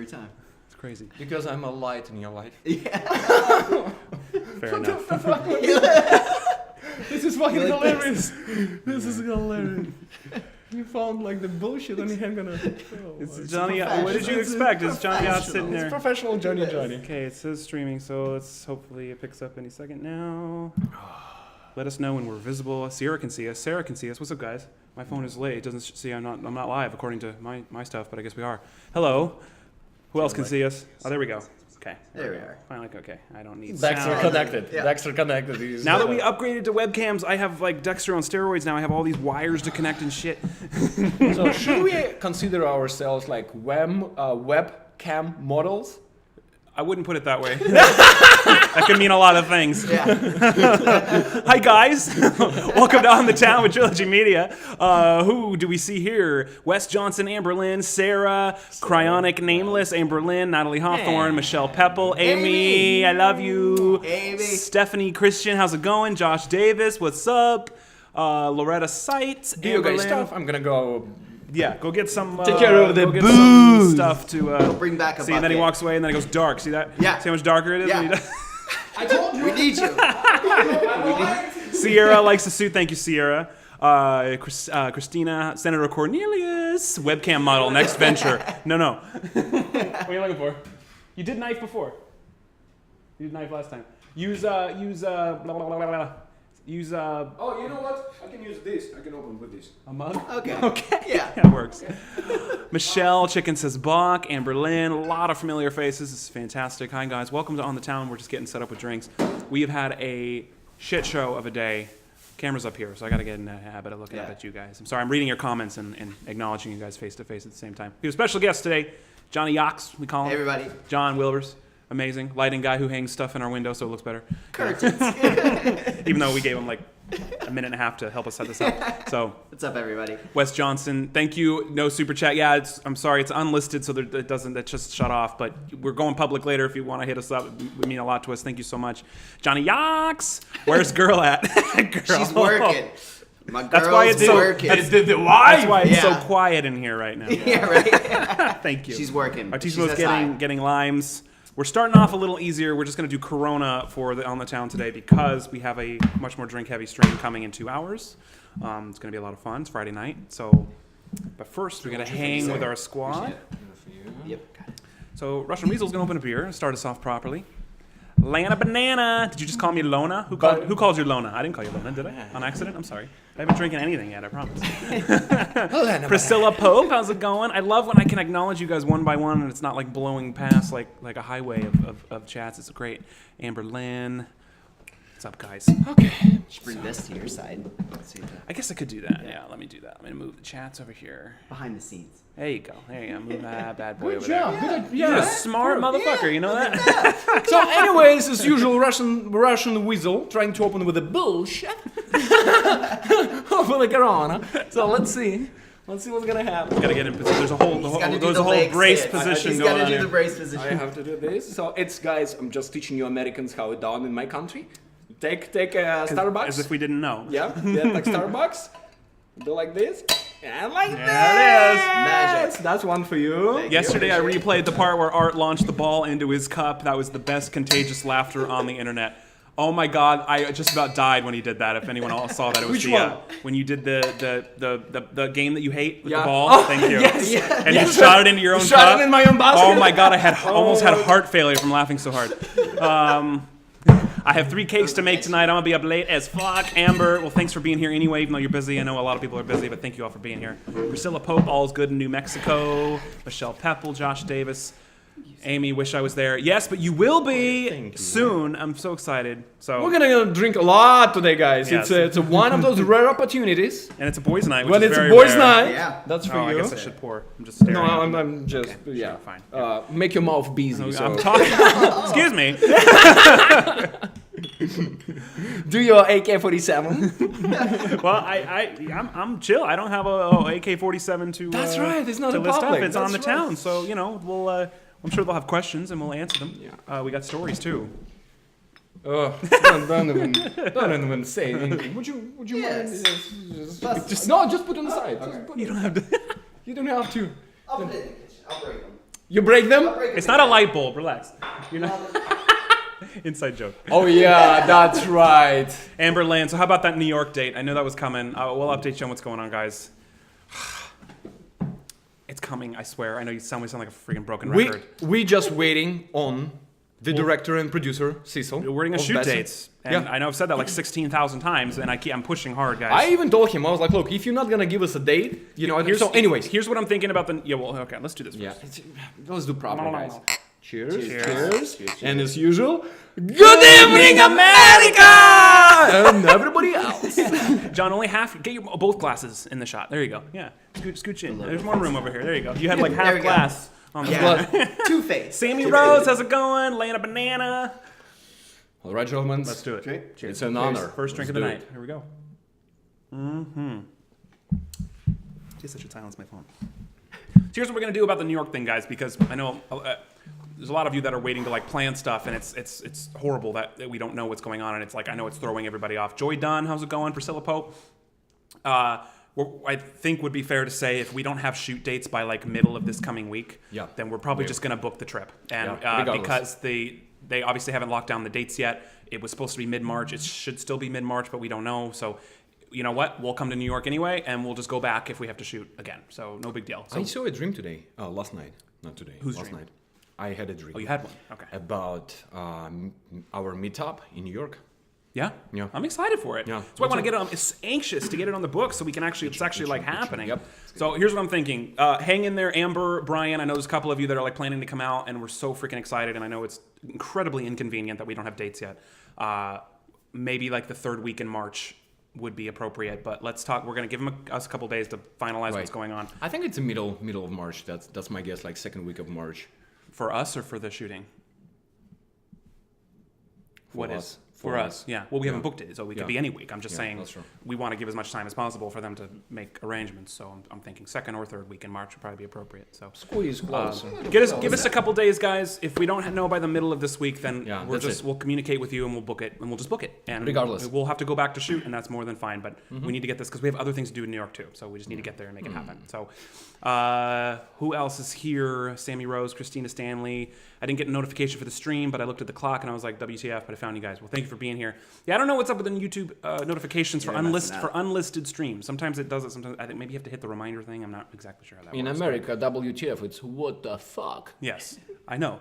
every time. It's crazy. Because I'm a light in your life. Yeah. Fair enough. This is fucking hilarious. This is hilarious. You found like the bullshit on your hand gonna. It's Johnny. What did you expect? It's Johnny out sitting there. It's professional Johnny. Okay, it says streaming, so let's hopefully it picks up any second now. Let us know when we're visible. Sierra can see us. Sarah can see us. What's up, guys? My phone is late. It doesn't see I'm not live according to my stuff, but I guess we are. Hello. Who else can see us? Oh, there we go. Okay. There we are. Finally, okay. I don't need Dexter sound. connected. Yeah. Dexter connected. Now that we upgraded to webcams, I have like Dexter on steroids now. I have all these wires to connect and shit. So should we consider ourselves like webcam models? I wouldn't put it that way. That could mean a lot of things. Yeah. Hi guys, welcome to On the Town with Trilogy Media. Who do we see here? Wes Johnson, Amber Lynn, Sarah, Cryonic Nameless, Amber Lynn, Natalie Hawthorne, Michelle Pepple, Amy, I love you. Amy. Stephanie Christian, how's it going? Josh Davis, what's up? Loretta Sight, Do you guys stuff? I'm gonna go. Yeah, go get some. Take care of the go get some stuff to Bring back a see, and then he bucket. walks away, and then it goes dark. See that? Yeah. See how much darker it is? Yeah. When he does? I told you. We need you. Sierra likes the suit. Thank you, Sierra. Christina, Senator Cornelius, webcam model, next venture. No. What are you looking for? You did knife before. You did knife last time. Use blah, blah, blah, blah, blah. Use Oh, you know what? I can use this. I can open with this. a mug. Okay. Okay. Yeah. That works. Michelle, Chicken says Bach, Amber Lynn, a lot of familiar faces. This is fantastic. Hi, guys. Welcome to On the Town. We're just getting set up with drinks. We have had a shit show of a day. Camera's up here, so I got to get in the habit of looking up at you guys. I'm sorry. I'm reading your comments and acknowledging you guys face to face at the same time. We have a special guest today, Johnny Yox, we call him. Hey, everybody. John Wilbers. Amazing. Lighting guy who hangs stuff in our window so it looks better. Curtains. Even though we gave him like a minute and a half to help us set this up. So, What's up, everybody? Wes Johnson, thank you. No super chat. Yeah, I'm sorry, it's unlisted, so that just shut off. But we're going public later if you want to hit us up. It would mean a lot to us. Thank you so much. Johnny Yox, where's girl at? Girl. She's working. My girl's That's why it's so. working. That's why it's so Yeah. quiet in here right now. Yeah, right? Thank you. She's working. Artismo's She says hi. getting limes. We're starting off a little easier. We're just going to do Corona for On the Town today because we have a much more drink-heavy stream coming in 2 hours. It's going to be a lot of fun. It's Friday night. But first, we're going to hang with our squad. Yep. Got it. So Russian Weasel's going to open a beer and start us off properly. Lana Banana. Did you just call me Lona? Who called you Lona? I didn't call you Lona, did I? On accident? I'm sorry. I haven't drinking anything yet, I promise. Priscilla Pope, how's it going? I love when I can acknowledge you guys one by one and it's not like blowing past like a highway of chats. It's great. Amber Lynn. What's up, guys? Okay. Just bring this to your side. Let's see that. I guess I could do that. Yeah, let me do that. I'm going to move the chats over here. Behind the scenes. There you go. Move that bad boy over job. there. Good You're a idea. smart motherfucker, you know that? So, anyways, as usual, Russian weasel trying to open with a bullshit. Open the Corona. So let's see what's gonna happen. Gotta get in position. There's a whole leg brace sit. position He's going got on to do here. the brace I position. have to do this. So it's guys. I'm just teaching you Americans how it's done in my country. Take a Starbucks. As if we didn't know. Yeah, like Starbucks. Do like this. And like There it this. is. Magic. That's one for you. Thank Yesterday I Appreciate replayed the part where Art launched the ball into his cup. That was the best contagious laughter on the internet. Oh my God! I just about died when he did that. If anyone else saw that, it was Which the one? when you did the game that you hate with Yeah. the ball. Oh, Thank you. yes. Yeah. And you shot it into your own Shot cup. it in my own basket. Oh my God! I had almost had heart failure from laughing so hard. I have 3 cakes to make tonight. I'm gonna be up late as fuck. Amber, well, thanks for being here anyway, even though you're busy. I know a lot of people are busy, but thank you all for being here. Priscilla Pope, all's good in New Mexico. Michelle Pepple, Josh Davis. Amy, wish I was there. Yes, but you will be soon. I'm so excited. So We're gonna drink a lot today, guys. Yes. It's one of those rare opportunities. and it's a boys' night, which When is it's a very boys' rare. night, Yeah. that's for Oh, I you. guess I should pour. I'm just staring. No, at them. I'm just yeah. Fine. Make your mouth busy. So. I'm talking. Excuse me. Do your AK-47. Well, I'm chill. I don't have a AK-47 to. That's right, it's not to in list public. up. It's on the That's right. town, so we'll. I'm sure they'll have questions and we'll answer them. Yeah. We got stories too. Don't even say anything. Would you Yes. mind? Just put it on the side. Just put You it- don't have to. You don't have to. I'll put it in the kitchen. I'll bring them. You break them? It's not a light bulb. Relax. You're not. Inside joke. Oh yeah, that's right. Amber Lane. So how about that New York date? I know that was coming. We'll update you on what's going on, guys. It's coming. I swear. I know you sound like a freaking broken record. We just waiting on the director and producer Cecil. We're waiting on of shoot Bessie. dates, and I know I've said that like 16,000 times, and I'm pushing hard, guys. I even told him, I was like, look, if you're not gonna give us a date, anyways. Here's what I'm thinking about the. Yeah, well, okay, let's do this. Yeah, First. let's do proper, guys. Cheers. Cheers. And as usual, good evening, America! And everybody else. John, only half. Get your both glasses in the shot. There you go. Yeah, scooch in. There's more room over here. There you go. You had like There half we go. glass on the Yeah. Two-Face. Sammy Rose, how's it going? Laying a banana. All right, gentlemen. Let's do it. Drink. Cheers. It's an honor. First drink Let's of the do night. it. Here we go. Just such a silence my phone. So here's what we're gonna do about the New York thing, guys, because I know there's a lot of you that are waiting to like plan stuff, and it's horrible that we don't know what's going on, and it's like I know it's throwing everybody off. Joy Dunn, how's it going? Priscilla Pope. I think would be fair to say if we don't have shoot dates by like middle of this coming week, then we're probably just gonna book the trip, and because they obviously haven't locked down the dates yet. It was supposed to be mid-March. It should still be mid-March, but we don't know. So, you know what? We'll come to New York anyway, and we'll just go back if we have to shoot again. So no big deal. So, I saw a dream today. Oh, last night. Not today. Whose last dream? night. I had a dream. oh, you had one. Okay. About our meetup in New York. Yeah. Yeah. I'm excited for it. Yeah. That's why I want to get it on. It's anxious to get it on the book so we can actually. It's actually like happening. Yep. So here's what I'm thinking. Hang in there, Amber, Brian. I know there's a couple of you that are like planning to come out, and we're so freaking excited. And I know it's incredibly inconvenient that we don't have dates yet. Maybe like the third week in March would be appropriate, but let's talk. We're gonna give us a couple days to finalize what's going on. I think it's the middle of March. That's my guess. Like second week of March. For us or for the shooting? For What us. is? For us, yeah. Well, we haven't booked it, so we could Yeah. be any week. I'm just Yeah, saying that's true. we want to give as much time as possible for them to make arrangements. So I'm thinking second or third week in March would probably be appropriate. So Squeeze close. give us a couple days, guys. If we don't know by the middle of this week, then Yeah, we'll that's it. we'll communicate with you and we'll book it and we'll just book it. And Regardless. we'll have to go back to shoot, and that's more than fine. But we need to get this because we have other things to do in New York too. So we just need to get there and make it happen. So who else is here? Sammy Rose, Christina Stanley. I didn't get a notification for the stream, but I looked at the clock and I was like, WTF, but I found you guys. Well, thank you for being here. Yeah, I don't know what's up with the YouTube notifications for Yeah, messing up. unlisted streams. Sometimes it does it. Sometimes I think maybe you have to hit the reminder thing. I'm not exactly sure how that In works. America, WTF, it's what the fuck. Yes, I know.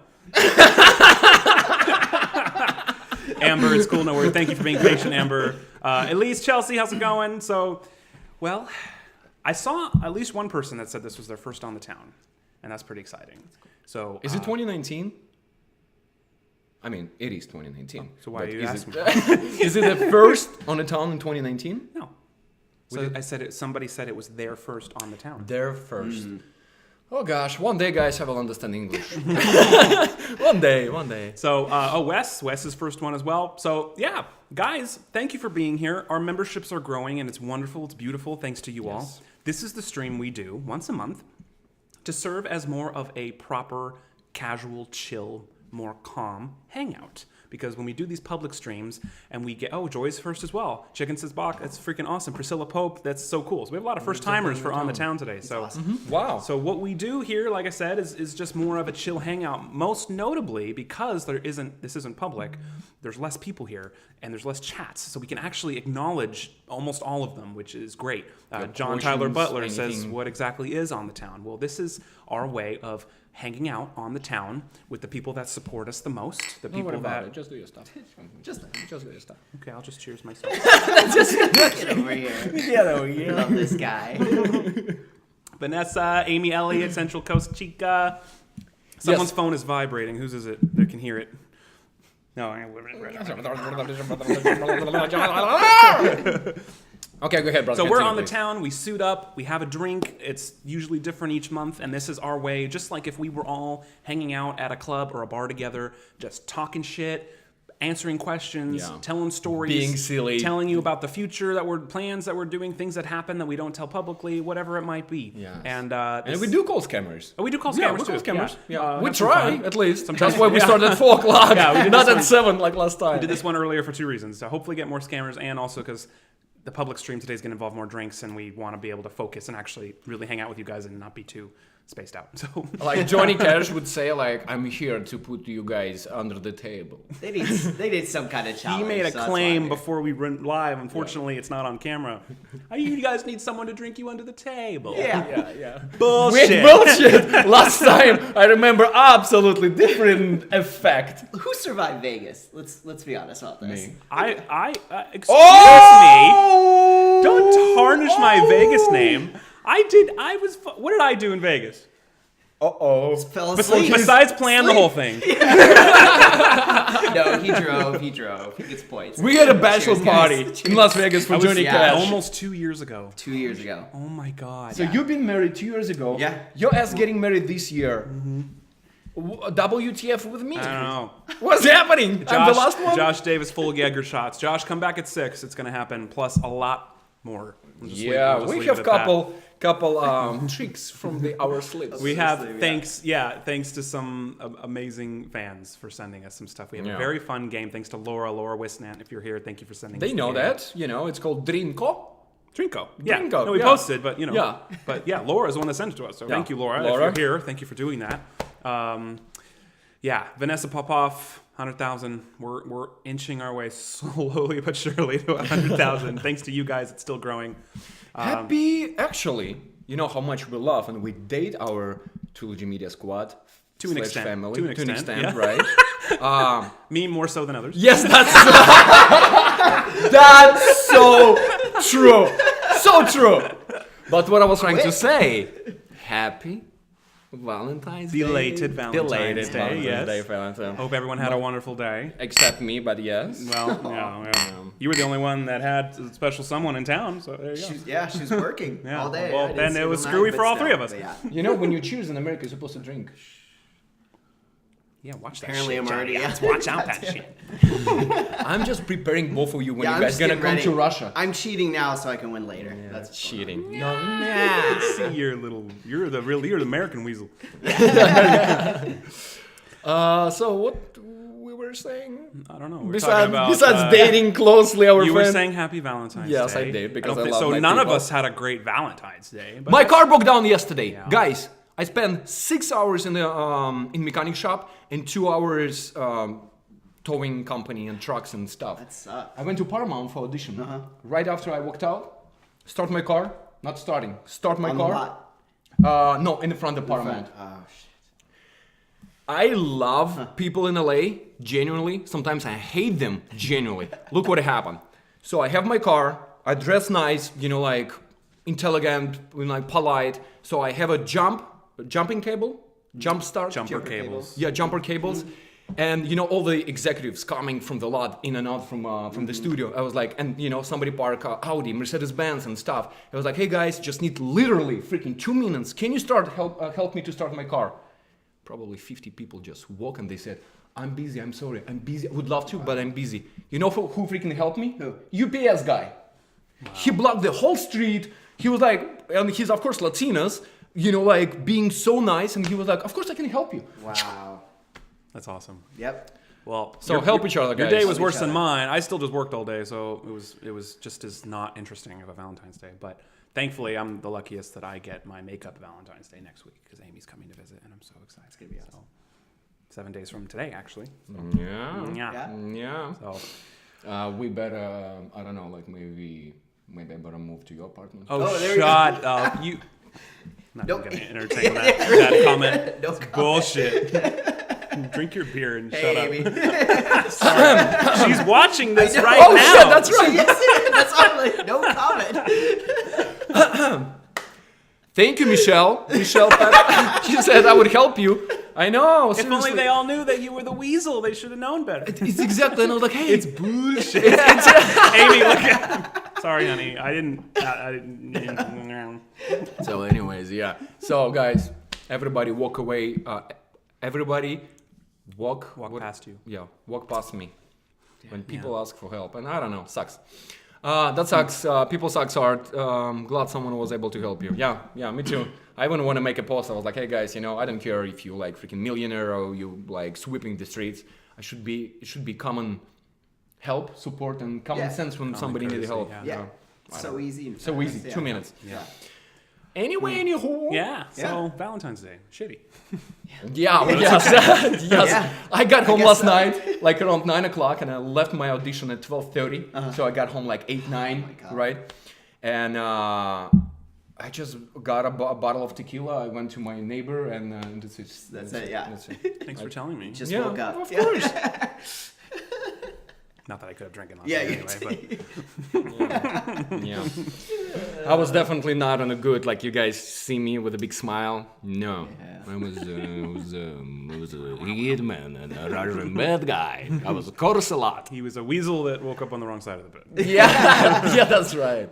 Amber, it's cool. No worries. Thank you for being patient, Amber. Elise, Chelsea, how's it going? So, well, I saw at least one person that said this was their first on the town, and that's pretty exciting. So, Is it 2019? I mean, it is 2019. So why but are you is asking? Is it the first on the town in 2019? No. So I said it. Somebody said it was their first on the town. Their first. Oh gosh, one day, guys, I will understand English. One day. So, Wes' first one as well. So, yeah, guys, thank you for being here. Our memberships are growing, and it's wonderful. It's beautiful. Thanks to you all. This is the stream we do once a month to serve as more of a proper, casual, chill, more calm hangout. Because when we do these public streams and we get, Joy's first as well. Chicken says Bach, that's freaking awesome. Priscilla Pope, that's so cool. So we have a lot of first timers for On the Town today. So Wow. So what we do here, like I said, is just more of a chill hangout. Most notably because this isn't public, there's less people here and there's less chats. So we can actually acknowledge almost all of them, which is great. John Tyler questions, Butler says, anything. what exactly is On the Town? Well, this is our way of hanging out on the town with the people that support us the most, the Don't people worry about that... it. Just do your stuff. Just do your stuff. Okay, I'll just cheers myself. Get over here. Get over here. Love this guy. Vanessa, Amy Elliott, Central Coast Chica. Someone's phone is vibrating. Whose is it? They can hear it. No, Okay, go ahead, brother. So we're on the please. town, we suit up, we have a drink. It's usually different each month, and this is our way, just like if we were all hanging out at a club or a bar together, just talking shit, answering questions, Yeah. telling stories, Being silly. telling you about the future plans that we're doing, things that happen that we don't tell publicly, whatever it might be. Yes. And And we do call scammers. we do call Yeah, scammers we call too. scammers. Yeah. We We have some try, fun. at least. Sometimes- That's why we yeah. started at 4 o'clock. Yeah, we did Not this at one. 7 like last time. We did this one earlier for two reasons. To hopefully get more scammers, and also because the public stream today is going to involve more drinks, and we want to be able to focus and actually really hang out with you guys and not be too spaced out. So Like Johnny Cash would say, like, I'm here to put you guys under the table. They need some kind of he challenge. made a so that's claim why. before we went live. Unfortunately, it's not on camera. You guys need someone to drink you under the table. Yeah. Bullshit. Wait, bullshit! Last time, I remember absolutely different effect. Who survived Vegas? Let's be honest about this. Me. Excuse me. Don't tarnish my Vegas name. What did I do in Vegas? Uh-oh. Fell asleep. Besides plan the whole thing. No, he drove. He gets points. We had a bachelor Cheers, party guys. in Las Vegas for Johnny yeah, Cash. Almost 2 years ago. 2 years ago. Oh my God. So you've been married 2 years ago. Yeah. Your ass getting married this year. WTF with me? I don't know. What's happening? I'm the last one? Josh Davis, full Geiger shots. Josh, come back at 6. It's going to happen. Plus a lot more. We'll just leave- Yeah, we'll just we leave have it at that. couple tricks from our slips. We have Seriously, thanks to some amazing fans for sending us some stuff. We have Yeah. a very fun game. Thanks to Laura Wisnant. If you're here, thank you for sending. They us the know game. that, it's called Drinko. Drinko. Yeah. Drinko, No, we yeah. posted, but Yeah. But yeah, Laura's the one that sent it to us. So Yeah. thank you, Laura. Laura. If you're here, thank you for doing that. Vanessa Popoff, 100,000. We're inching our way slowly but surely to 100,000. Thanks to you guys, it's still growing. Happy, actually, you know how much we love and we date our Trilogy Media squad. To an slash extent. Family, To an extent, yeah. right? Me more so than others. Yes, that's so true. So true. But what I was trying to say, happy Valentine's Day. Belated Valentine's Day, yes. Day, Valentine's. Hope everyone had a wonderful day. Except me, but yes. Well, yeah. You were the only one that had a special someone in town, so there you go. She was working Yeah. all day. Well, I didn't then see it her was tonight, screwy but for all still, three of us. but yeah. You know, when you choose in America, you're supposed to drink. Yeah, watch that Apparently shit, I'm already- Johnny. yeah. Let's watch out that shit. I'm just preparing both of you when Yeah, you I'm guys just gonna getting come ready. to Russia. I'm cheating now so I can win later. That's what's going on. Cheating. See, you're the American weasel. So what we were saying? I don't know. We're talking about, Besides dating closely our you friend. were saying Happy Valentine's Day. Yes, I did, because don't I think- love so my none of people. us had a great Valentine's Day. But My car broke down yesterday, Yeah. guys. I spent 6 hours in the mechanic shop and 2 hours towing company and trucks and stuff. That sucks. I went to Paramount for audition. Right after I walked out, start my car, not starting. Start my On the car. lot. No, in the front of Paramount. Oh shit. I love people in LA, genuinely. Sometimes I hate them, genuinely. Look what happened. So I have my car, I dress nice, like intelligent, like polite. So I have a jumping cable, jump start. jumper cables. Yeah, jumper cables. And all the executives coming from the lot in and out from the studio. I was like, and somebody park Audi, Mercedes-Benz and stuff. I was like, hey guys, just need literally freaking 2 minutes. Can you help me to start my car? Probably 50 people just walk and they said, I'm busy, I'm sorry, I'm busy. I would love to, but I'm busy. You know who freaking helped me? Who? UPS guy. Wow. He blocked the whole street. He was like, and he's of course Latinas, like being so nice. And he was like, of course I can help you. Wow. That's awesome. Yep. Well, So help each other, Your guys. day was Help worse each than other. mine. I still just worked all day, so it was just as not interesting of a Valentine's Day. But thankfully, I'm the luckiest that I get my makeup Valentine's Day next week because Amy's coming to visit, and I'm so excited. It's gonna be awesome. 7 days from today, actually. Yeah. Yeah. So, We better, I don't know, like maybe I better move to your apartment. Oh, there we go. shut up. You. Not Nope. even gonna entertain that comment. No It's comment. bullshit. Drink your beer and Hey, shut up. Amy. She's watching this know. right Oh now. shit, that's right. Yes, that's all. Like, no comment. Thank you, Michelle. Michelle, she said I would help you. I know. If Seriously. only they all knew that you were the weasel, they should have known better. It's exactly. And I was like, hey, It's bullshit. Amy, look at. Sorry, honey. I didn't. So, anyways, yeah. So, guys, everybody walk away. Everybody walk past you. Yeah, walk past me when people ask for help, and I don't know, sucks. That sucks. People sucks hard. Glad someone was able to help you. Yeah, me too. I even want to make a post. I was like, hey guys, I don't care if you like freaking millionaire or you like sweeping the streets. It should be common help, support, and common sense when somebody needs courtesy, help. yeah. Yeah. So easy. and So easy. fast, 2 yeah. minutes. Yeah. Anyway, anywho. Yeah. So Yeah. Valentine's Day, shitty. Yeah, yes, yes. Yeah. I got home guess last so. night, like around 9 o'clock, and I left my audition at 12:30. So I got home like 8, 9, God. right? And I just got a bottle of tequila. I went to my neighbor, and that's it. That's it, yeah. That's it. Thanks for telling me. Just Yeah, woke up. of Yeah. course. Not that I could have drank it last Yeah, night anyway, but Yeah. I was definitely not on a good, like you guys see me with a big smile. No. Yeah. I was a hitman and a rather bad guy. I was a chorus a lot. he was a weasel that woke up on the wrong side of the bed. Yeah, yeah, that's right.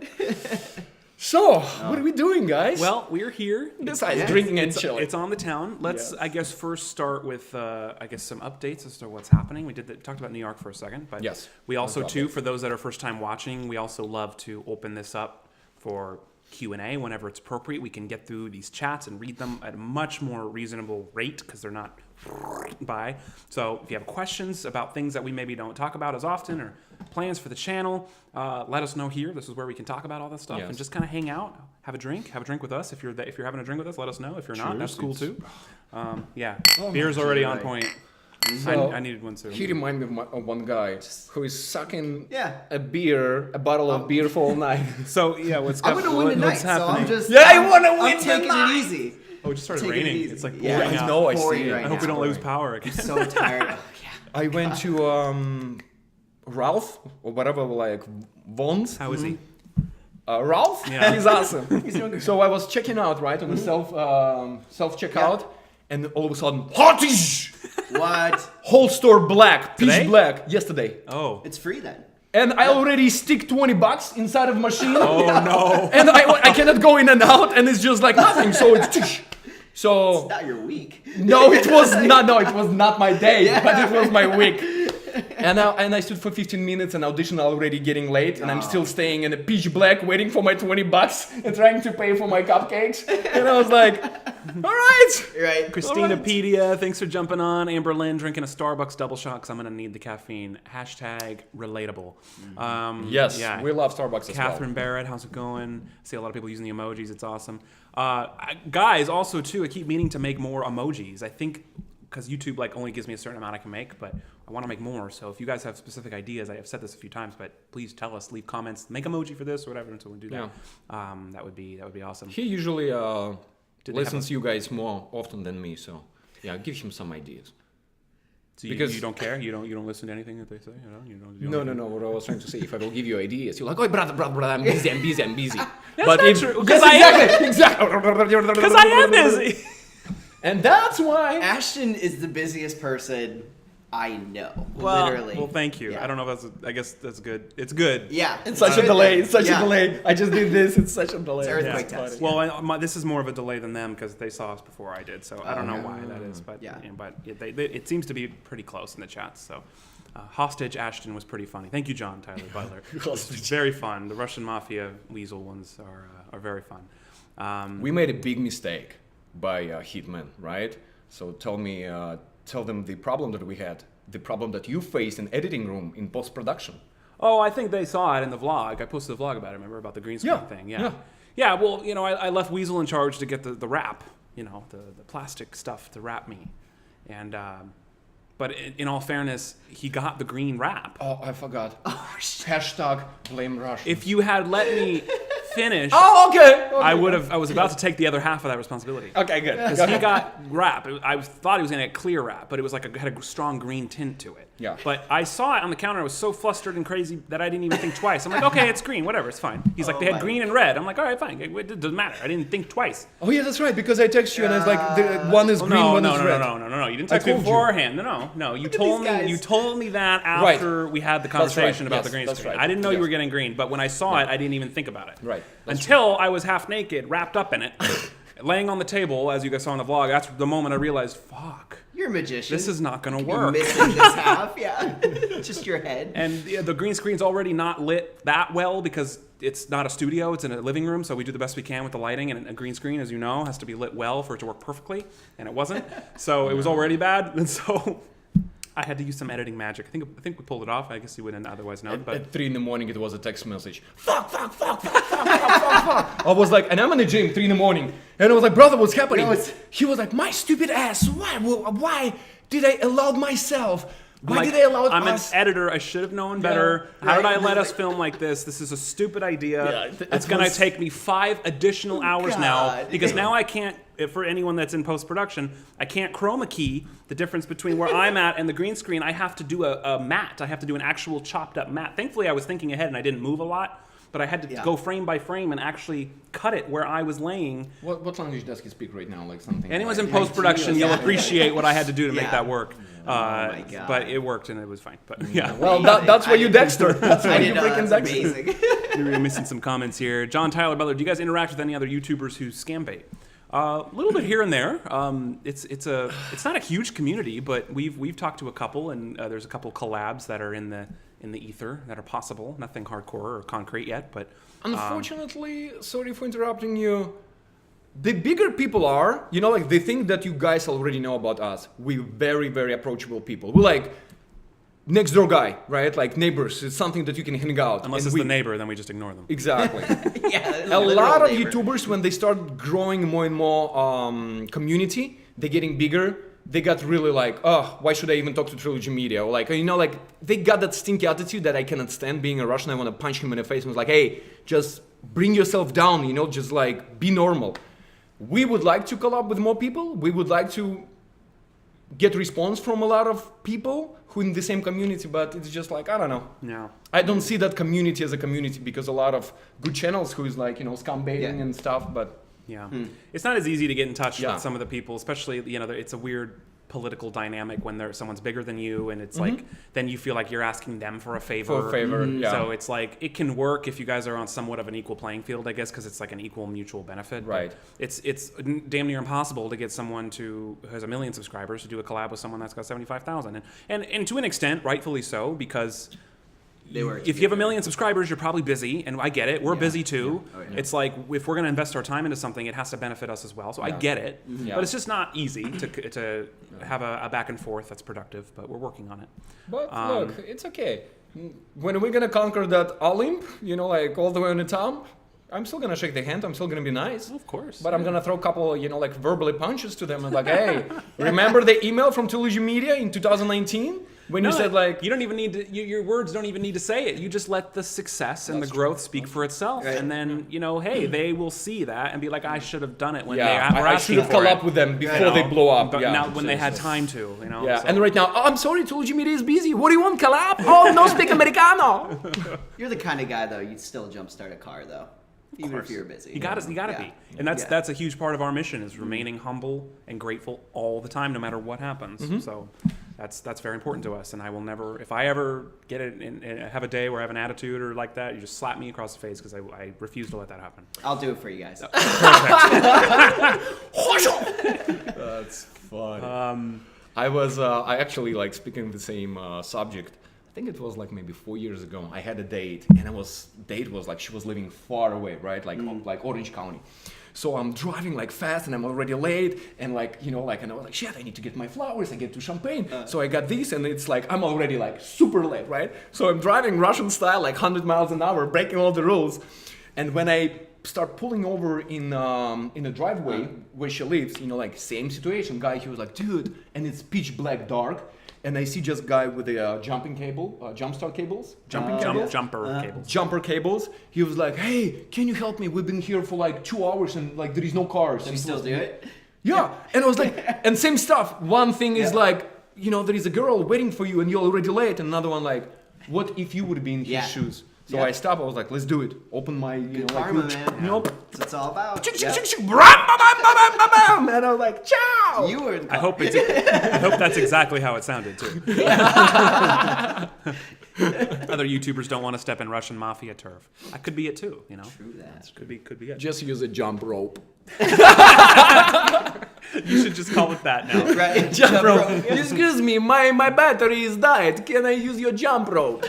So, what are we doing, guys? Well, we're here. besides Yeah. drinking and chilling. It's on the town. Let's, Yes. I guess, first start with, some updates as to what's happening. We talked about New York for a second, but Yes. we also, Let's too, update. for those that are first time watching, we also love to open this up for Q&A whenever it's appropriate. We can get through these chats and read them at a much more reasonable rate because they're not by. So if you have questions about things that we maybe don't talk about as often or plans for the channel, let us know here. This is where we can talk about all that stuff Yes. and just kind of hang out, have a drink with us. If you're having a drink with us, let us know. If you're not, that's cool too. Yeah, beer's already on point. So, I needed one too. He reminded me of one guy who is sucking Yeah. a bottle of beer for all night. So yeah, what's I'm gonna win tonight, what's so happening? I'm just. Yeah, I I'm- wanna win I'm taking tonight. it easy. Oh, it just started Taking it raining. easy. It's like Yeah, pouring it's out. know, I pouring see it. right I hope we now. don't lose power again. So tired. Oh, yeah. I went to Ralph or whatever, like Vaughn's. How is he? Ralph, Yeah. he's awesome. So I was checking out right on the self checkout, and all of a sudden, hottish! What? Whole store black, pitch Today? black. Yesterday, Oh. It's free then. and I already stick $20 inside of machine. Oh no. And I cannot go in and out, and it's just like nothing. So it's tish. So Not your week. no, it was not. No, it was not my day, Yeah. but it was my week. And I stood for 15 minutes, and audition already getting late, and I'm still staying in a pitch black, waiting for my $20 and trying to pay for my cupcakes. And I was like, all right. Right. Christina Alright. Pedia, thanks for jumping on. Amber Lynn drinking a Starbucks double shot because I'm gonna need the caffeine. Hashtag relatable. Yes, yeah. we love Starbucks as Catherine Barrett, how's it going? See a lot of people using the emojis. It's awesome. Guys, also too, I keep meaning to make more emojis. I think because YouTube like only gives me a certain amount I can make, but I want to make more. So if you guys have specific ideas, I have said this a few times, but please tell us, leave comments, make emoji for this or whatever until we do that. That would be awesome. He usually Did they listens to you guys more often than me, so yeah, give him some ideas. So you, because- you don't care? You don't listen to anything that they say? You No. What I was trying to say, if I will give you ideas, you're like, oh, brother, I'm busy. That's But not if, true, 'cause yes, I exactly. Because I am busy. And that's why. Ashton is the busiest person I know. Literally. Well, thank you. Yeah. I don't know if I guess that's good. It's good. Yeah. It's such a good delay. then. It's such Yeah. a delay. I just did this. It's such a delay. It's earthquake Yeah. test. Well, this is more of a delay than them because they saw us before I did, so I don't know why that is, but Yeah. it seems to be pretty close in the chats. So, hostage Ashton was pretty funny. Thank you, John Tyler Butler. Hostage. It's very fun. The Russian mafia weasel ones are very fun. We made a big mistake by Hitman, right? So tell them the problem that we had, the problem that you faced in editing room in post production. Oh, I think they saw it in the vlog. I posted a vlog about it. Remember about the green screen Yeah, thing? yeah. Yeah. Well, I left Weasel in charge to get the wrap. The plastic stuff to wrap me, and but in all fairness, he got the green wrap. Oh, I forgot. Hashtag blame Russia. If you had let me finish, Oh, okay. I was about to take the other half of that responsibility. Okay, good. Because he got wrap. I thought he was going to get clear wrap, but it was had a strong green tint to it. Yeah. But I saw it on the counter. I was so flustered and crazy that I didn't even think twice. I'm like, okay, it's green, whatever, it's fine. He's like, they had my green and red. I'm like, all right, fine. It doesn't matter. I didn't think twice. Oh yeah, that's right. Because I text you and it's like the one is Oh, green, no, one no, is no, red. no. You didn't I text me told you. beforehand. No. You told these me. guys. You told me that after we had the That's right. conversation about Yes, the green that's screen. right. I didn't know you Yes. were getting green, but when I saw it, I didn't even think about it. Right. That's Until I was half naked, wrapped up in it, laying on the table, as you guys saw in the vlog. That's the moment I realized, fuck, You're a magician. this is not gonna You're work. missing this half. Yeah. Just your head. And the green screen's already not lit that well because it's not a studio, it's in a living room, so we do the best we can with the lighting, and a green screen, as you know, has to be lit well for it to work perfectly, and it wasn't. So it was already bad, and so I had to use some editing magic. I think we pulled it off. I guess you wouldn't otherwise know. But At 3 in the morning, it was a text message. Fuck. I was like, and I'm in the gym 3 in the morning, and I was like, brother, what's happening? He was like, my stupid ass. Why did I allow myself? Why did I allow us? I'm an editor. I should have known better. How did I let us film like this? This is a stupid idea. It's going to take me 5 additional hours now because now I can't, for anyone that's in post-production, I can't chroma key the difference between where I'm at and the green screen. I have to do a matte. I have to do an actual chopped up matte. Thankfully, I was thinking ahead and I didn't move a lot. But I had to go frame by frame and actually cut it where I was laying. What language does he speak right now? Like something. Anyone's in post-production, you'll appreciate what I had to do to make that work. My God. But it worked and it was fine. But yeah. Well, that's why you Dexter. That's why you freaking that's Dexter. amazing. We're missing some comments here. John Tyler Butler, do you guys interact with any other YouTubers who scam bait? A little bit here and there. It's not a huge community, but we've talked to a couple, and there's a couple collabs that are in the ether that are possible. Nothing hardcore or concrete yet, but Unfortunately, sorry for interrupting you. The bigger people are, like they think that you guys already know about us. We're very, very approachable people. We're like next door guy, right? Like neighbors. It's something that you can hang out. unless it's the neighbor, then we just ignore them. Exactly. Yeah, A lot of YouTubers, when they start growing more and more community, they're getting bigger. They got really like, oh, why should I even talk to Trilogy Media? Or like, they got that stinky attitude that I cannot stand. Being a Russian, I want to punch him in the face and was like, hey, just bring yourself down, just like be normal. We would like to collab with more people. We would like to get response from a lot of people who in the same community, but it's just like, I don't know. Yeah. I don't see that community as a community because a lot of good channels who is like, scam baiting and stuff, but Yeah. It's not as easy to get in touch Yeah. with some of the people, especially, it's a weird political dynamic when someone's bigger than you, and it's like, then you feel like you're asking them for a favor. yeah. So it's like, it can work if you guys are on somewhat of an equal playing field, I guess, because it's like an equal mutual benefit. Right. But it's damn near impossible to get someone who has 1 million subscribers to do a collab with someone that's got 75,000. And to an extent, rightfully so, because if you have 1 million subscribers, you're probably busy, and I get it. We're busy too. Yeah. Oh, yeah. It's like, if we're going to invest our time into something, it has to benefit us as well. So I get it, Yeah. but it's just not easy to have a back and forth that's productive. But we're working on it. But look, it's okay. When we're gonna conquer that Olymp, like all the way on the top, I'm still gonna shake the hand. I'm still gonna be nice. Of course. But I'm gonna throw a couple, like verbally punches to them and like, hey, remember the email from Trilogy Media in 2019 when you said like, you don't even need to. Your words don't even need to say it. You just let the success and the growth speak for itself, Right. and then hey, they will see that and be like, I should have done it when yeah, they were I asking should have for collabed it. with them before they blow up. But yeah. now when they had time to, Yeah, so. and right now, oh, I'm sorry, Trilogy Media is busy. What do you want, collab? Oh, no, speak Americano. You're the kind of guy though. You'd still jumpstart a car though, even if you're busy. You gotta be, and that's a huge part of our mission is remaining humble and grateful all the time, no matter what happens. So that's very important to us. And I will never, if I ever get it and have a day where I have an attitude or like that, you just slap me across the face because I refuse to let that happen. I'll do it for you guys. That's fun. I actually like speaking of the same subject. I think it was like maybe 4 years ago. I had a date, and date was like she was living far away, right? Like Orange County. So I'm driving like fast, and I'm already late, and and I was like, shit, I need to get my flowers, I get to Champagne. So I got these, and it's like I'm already like super late, right? So I'm driving Russian style, like 100 miles an hour, breaking all the rules. And when I start pulling over in a driveway where she lives, like same situation. Guy, he was like, dude, and it's pitch black dark. And I see just guy with a jumper cables. Jumper cables. He was like, hey, can you help me? We've been here for like 2 hours and like there is no cars. You still do it? Yeah. And I was like, and same stuff. One thing is like, there is a girl waiting for you and you're already late. And another one like, what if you would be in his shoes? So I stopped. I was like, let's do it. Open my, karma, man. Nope. That's what it's all about. And I was like, ciao. You were. I hope that's exactly how it sounded too. Other YouTubers don't want to step in Russian mafia turf. I could be it too, True that. Could be it. Just use a jump rope. You should just call it that now. Right. Jump rope. Excuse me, my battery is died. Can I use your jump rope?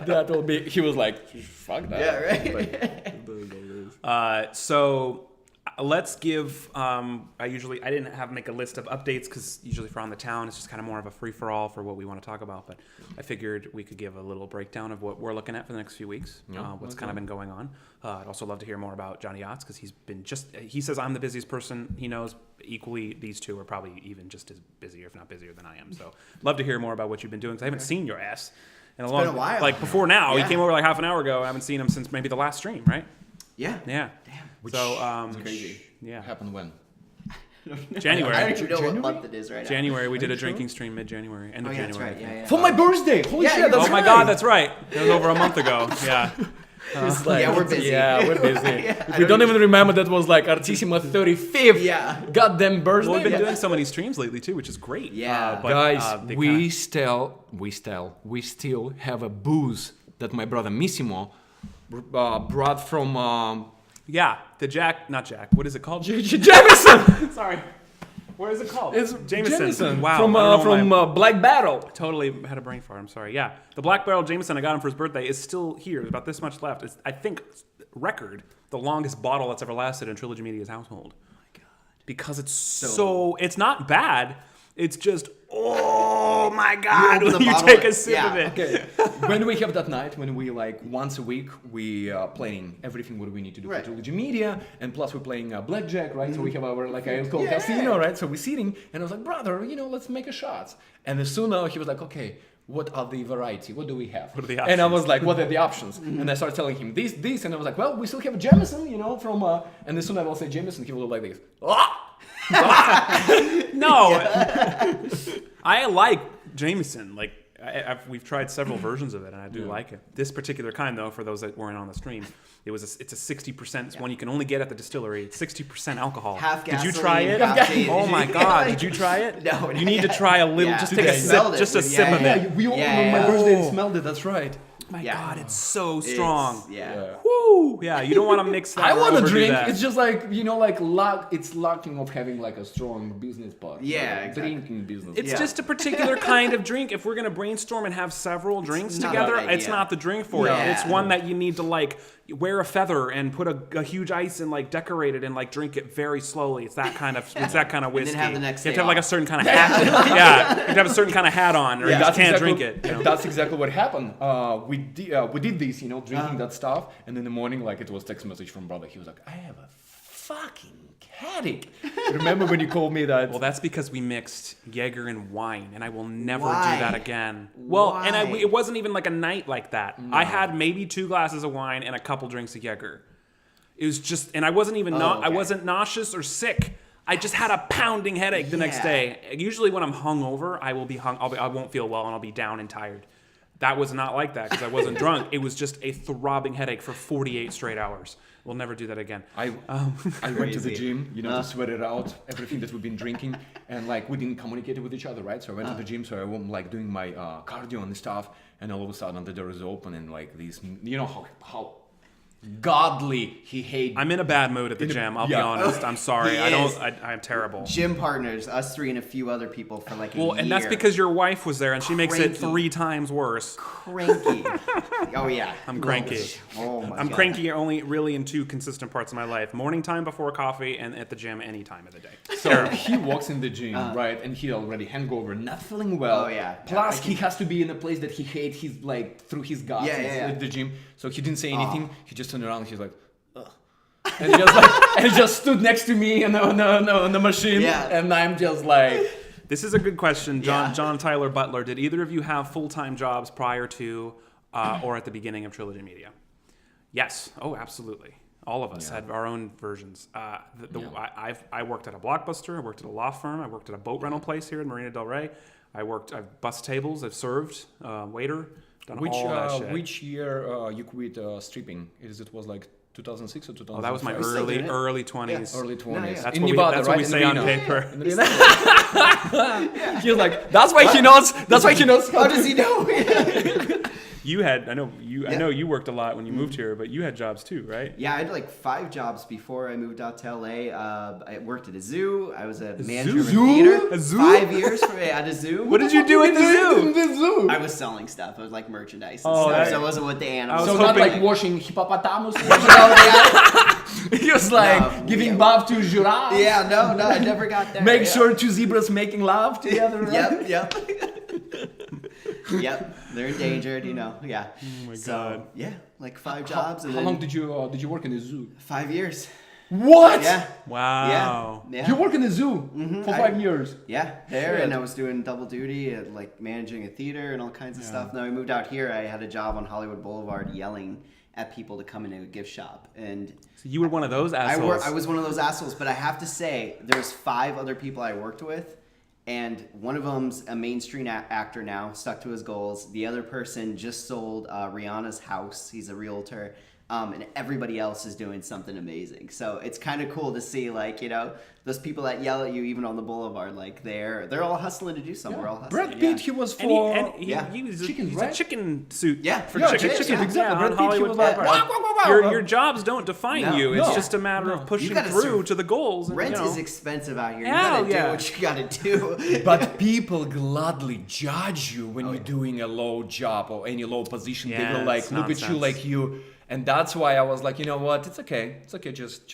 That will be. He was like, fuck that. Yeah. Right. So let's give. I didn't make a list of updates because usually for On the Town it's just kind of more of a free for all for what we want to talk about. But I figured we could give a little breakdown of what we're looking at for the next few weeks. What's kind of been going on. I'd also love to hear more about Johnny Yachts because he says I'm the busiest person he knows. Equally, these two are probably even just as busy, if not busier than I am. So love to hear more about what you've been doing because I haven't seen your ass in a been a while. Like before now. Yeah. He came over like half an hour ago. I haven't seen him since maybe the last stream, right? Yeah. Yeah. Damn. So It's crazy. yeah. Happened when? January. I don't even know what month it is right now. January, we did a drinking stream mid-January, end of Yeah, January. that's right. Yeah. For my birthday! Holy Yeah, shit, that's Oh my right. God, that's right. It was over a month ago. Yeah. Yeah, we're busy. Yeah, we're busy. Yeah, We don't even remember that was like Artissima 35th Yeah. goddamn birthday. Well, we've been doing so many streams lately too, which is great. Yeah. But, Guys, they we still have a booze that my brother Missimo brought from yeah, what is it called? Jameson. Sorry. What is it called? It's Jameson. Wow. From I don't know why Black Barrel. totally had a brain fart. I'm sorry. Yeah, the Black Barrel Jameson I got him for his birthday is still here. There's about this much left. It's, I think, record the longest bottle that's ever lasted in Trilogy Media's household. Oh my God! Because it's so it's not bad. It's just oh my God! open the When you bottle, take a sip of it. Okay. When we have that night, when we like once a week, we playing everything what we need to do Right. for Trilogy Media, and plus we're playing blackjack, right? So we have our like a called casino, right? So we're sitting, and I was like, brother, let's make a shot. And as soon as he was like, okay, what are the variety? What do we have? What are the And I options? was like, what are the options? And I started telling him this, and I was like, well, we still have Jameson, from. And as soon as I will say Jameson, he will look like this. No, I like Jameson. Like we've tried several versions of it, and I do like it. This particular kind, though, for those that weren't on the stream, it's a 60%. It's one you can only get at the distillery. It's 60% alcohol. Half Did you gasoline, try it? half gasoline. Oh my God! Did you try it? No, You need to try a little. Yeah. Just Dude, take a I sip. smelled it. Just a Yeah, sip of yeah, it. We all Yeah, on my yeah. birthday and smelled it. That's right. My Yeah. God, it's so strong. Yeah. Woo! Yeah, you don't want to mix that. I or want to overdo drink. that. It's just like it's lacking of having like a strong business part. Yeah, like exactly. drinking business. It's Yeah. just a particular kind of drink. If we're gonna brainstorm and have several drinks not together, a good it's idea. not the drink for Yeah. it. It's one that you need to like wear a feather and put a huge ice and like decorate it and like drink it very slowly. It's that kind of whiskey. have the next you have day to have like a off. certain kind of hat. Yeah, you have to have a certain kind of hat on, or you just can't drink it. You know? That's exactly what happened. We did this, drinking that stuff, and in the morning, like it was text message from brother. He was like, "I have a fucking headache." Remember when you called me that? Well, that's because we mixed Jaeger and wine, and I will never do Why? that again. Well, Why? and it wasn't even like a night like that. I had maybe 2 glasses of wine and a couple drinks of Jaeger. It was just, and I wasn't even I okay. wasn't nauseous or sick. I just had a pounding headache the next Yeah. day. Usually when I'm hungover, I will be I won't feel well and I'll be down and tired. That was not like that because I wasn't drunk. It was just a throbbing headache for 48 straight hours. We'll never do that again. I went to the Crazy. gym, to sweat it out, everything that we've been drinking, and like we didn't communicate with each other, right? So I went to the gym, so I was like doing my cardio and stuff, and all of a sudden the door is open and like these, how godly he hates. I'm in a bad mood at the gym. I'll be honest. I'm sorry. He I don't. is. I'm terrible. Gym partners, us three and a few other people for like a Well, year. and that's because your wife was there, and she makes it Cranky. 3 times worse. Cranky. Oh yeah. I'm cranky. Oh my I'm God. cranky only really in 2 consistent parts of my life: morning time before coffee, and at the gym any time of the day. So he walks in the gym, right, and he already hangover, not feeling well. Oh, yeah. Plus, he has to be in a place that he hates. He's like through his guts Yeah. at the gym. So he didn't say anything. He just turned around. And he's like, ugh. And he just stood next to me on the machine. Yeah. And I'm just like, This is a good question, Yeah. John Tyler Butler. Did either of you have full-time jobs prior to or at the beginning of Trilogy Media? Yes. Oh, absolutely. All of us had our own versions. I worked at a Blockbuster. I worked at a law firm. I worked at a boat rental place here in Marina Del Rey. I've bussed tables. I've served, waiter. Done all that shit. which year you quit stripping? It was like 2006 or 2005? Oh, that was my still doing it. early 20s. early 20s. No, yeah. That's In what Nevada, that's right? what we In say on Reno. paper. He's like, that's why he knows. That's why he knows. How does he know? I know you worked a lot when you moved here, but you had jobs too, right? Yeah, I had like 5 jobs before I moved out to LA. I worked at a zoo. I was a manager of a zoo? theater. A zoo? 5 years at a zoo. What did you do at the zoo? I was selling stuff. I was like merchandise and Oh, stuff. that- So I wasn't with the animals. I So was not hoping- like washing hippopotamus. He was like No, giving birth to giraffe. Yeah, no, I never got there. Make yeah. sure two zebras making love together. Right? Yep. Yep, they're endangered, yeah. Oh my So, God. yeah, like 5 jobs. And How then long did you work in the zoo? 5 years. What? Yeah. Wow. Yeah. You work in the zoo for 5 years. Yeah, there, Shit. and I was doing double duty at like managing a theater and all kinds of stuff. Then I moved out here. I had a job on Hollywood Boulevard yelling at people to come into a gift shop, and So you were one of those assholes. I was one of those assholes. But I have to say, there's 5 other people I worked with, and one of them's a mainstream actor now, stuck to his goals. The other person just sold Rihanna's house. He's a realtor. And everybody else is doing something amazing. So it's kind of cool to see, like, those people that yell at you even on the boulevard, like they're all hustling to do something. We're all hustling. Brad Pitt, he was And he, for. and he, Yeah. he was Chicken, he's right? a chicken suit. Yeah. for Yeah, chicken. chicken, exactly. Yeah, Brad on Pitt, he Hollywood was like, Boulevard. wow, wow, wow. Your jobs don't define No, you. It's no. just a matter of pushing You gotta through serve. to the goals. And, Rent is expensive out here. You Hell gotta yeah. do what you gotta do. But people gladly judge you when you're doing a low job or any low position. Yeah, they will like it's look at you nonsense. like you, and that's why I was like, you know what? It's okay. It's okay. Just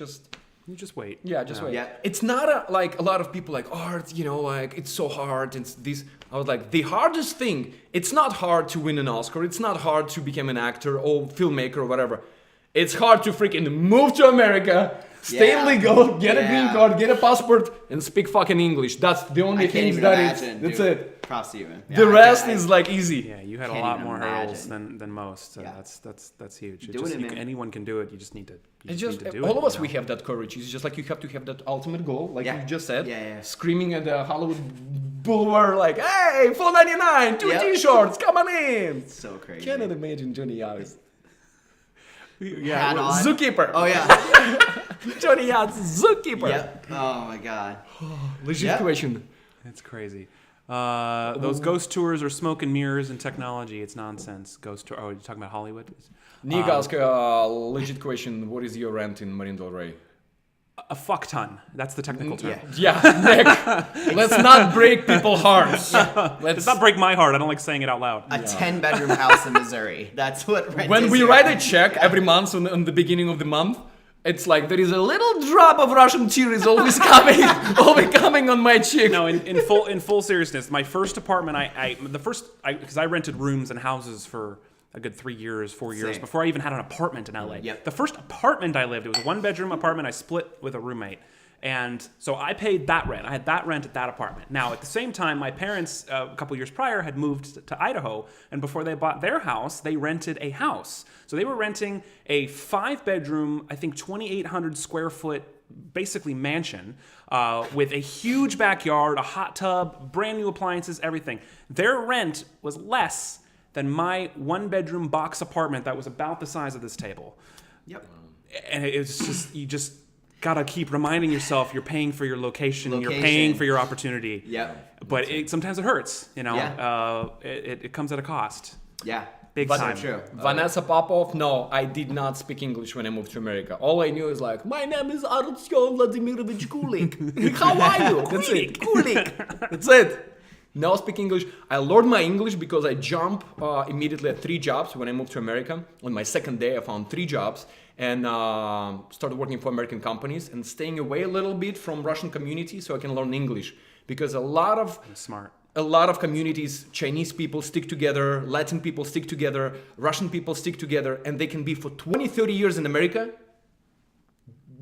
You just wait. yeah, just wait. Yeah. It's not like a lot of people like art. Like it's so hard. It's this. I was like, the hardest thing. It's not hard to win an Oscar. It's not hard to become an actor or filmmaker or whatever. It's hard to freaking move to America. Stay Yeah. legal, get a Yeah. green card, get a passport, and speak fucking English. That's the only I can't things even that imagine. That's dude. it. Props to you, man. The Yeah, rest I- is like easy. Yeah, you had a Can't lot even more hurdles imagine. than most. So Yeah. that's huge. It Doing just, it, man. anyone can do it. You just need to. It's just need to do all it, of us. you know? We have that courage. It's just like you have to have that ultimate goal, like Yeah. you just said. Yeah. Screaming at the Hollywood Boulevard, like, "Hey, $4.99, 2 Yep. T-shirts, come on in!" So crazy. Cannot imagine Johnny Yachts. Hat on. Zookeeper. Oh yeah. Johnny Yachts, zookeeper. Yep. Oh my god. Legit Yeah. question. It's crazy. Those ghost tours are smoke and mirrors and technology. It's nonsense. Ghost tour. Oh, you're talking about Hollywood? Nick asked a legit question. What is your rent in Marine Del Rey? A fuck ton. That's the technical term. Yeah. Yeah, Nick. Let's not break people's hearts. Let's Let's not break my heart. I don't like saying it out loud. A 10-bedroom house in Missouri. That's what rent When is we here. write a check every month on the beginning of the month, it's like there is a little drop of Russian tears always coming on my cheek. No, in full seriousness, my first apartment, because I rented rooms and houses for a good 3 years, 4 years Same. before I even had an apartment in LA. Yep. The first apartment I lived, it was a 1-bedroom apartment. I split with a roommate. And so I paid that rent. I had that rent at that apartment. Now, at the same time, my parents, a couple years prior, had moved to Idaho. And before they bought their house, they rented a house. So they were renting a 5-bedroom, I think 2,800 square foot, basically mansion with a huge backyard, a hot tub, brand new appliances, everything. Their rent was less than my 1-bedroom box apartment that was about the size of this table. Yep. And it's just, you just gotta keep reminding yourself you're paying for your location. You're Location. paying for your opportunity. Yep. But sometimes it hurts, Yeah. It comes at a cost. Yeah. Big So time. true. Vanessa Popov, no, I did not speak English when I moved to America. All I knew is like, my name is Artyom Vladimirovich Kulik. How are you? That's it. Kulik. That's it. No speak English. I learned my English because I jumped immediately at 3 jobs when I moved to America. On my second day, I found 3 jobs and started working for American companies and staying away a little bit from Russian community so I can learn English. Because a lot of communities, Chinese people stick together, Latin people stick together, Russian people stick together, and they can be for 20, 30 years in America,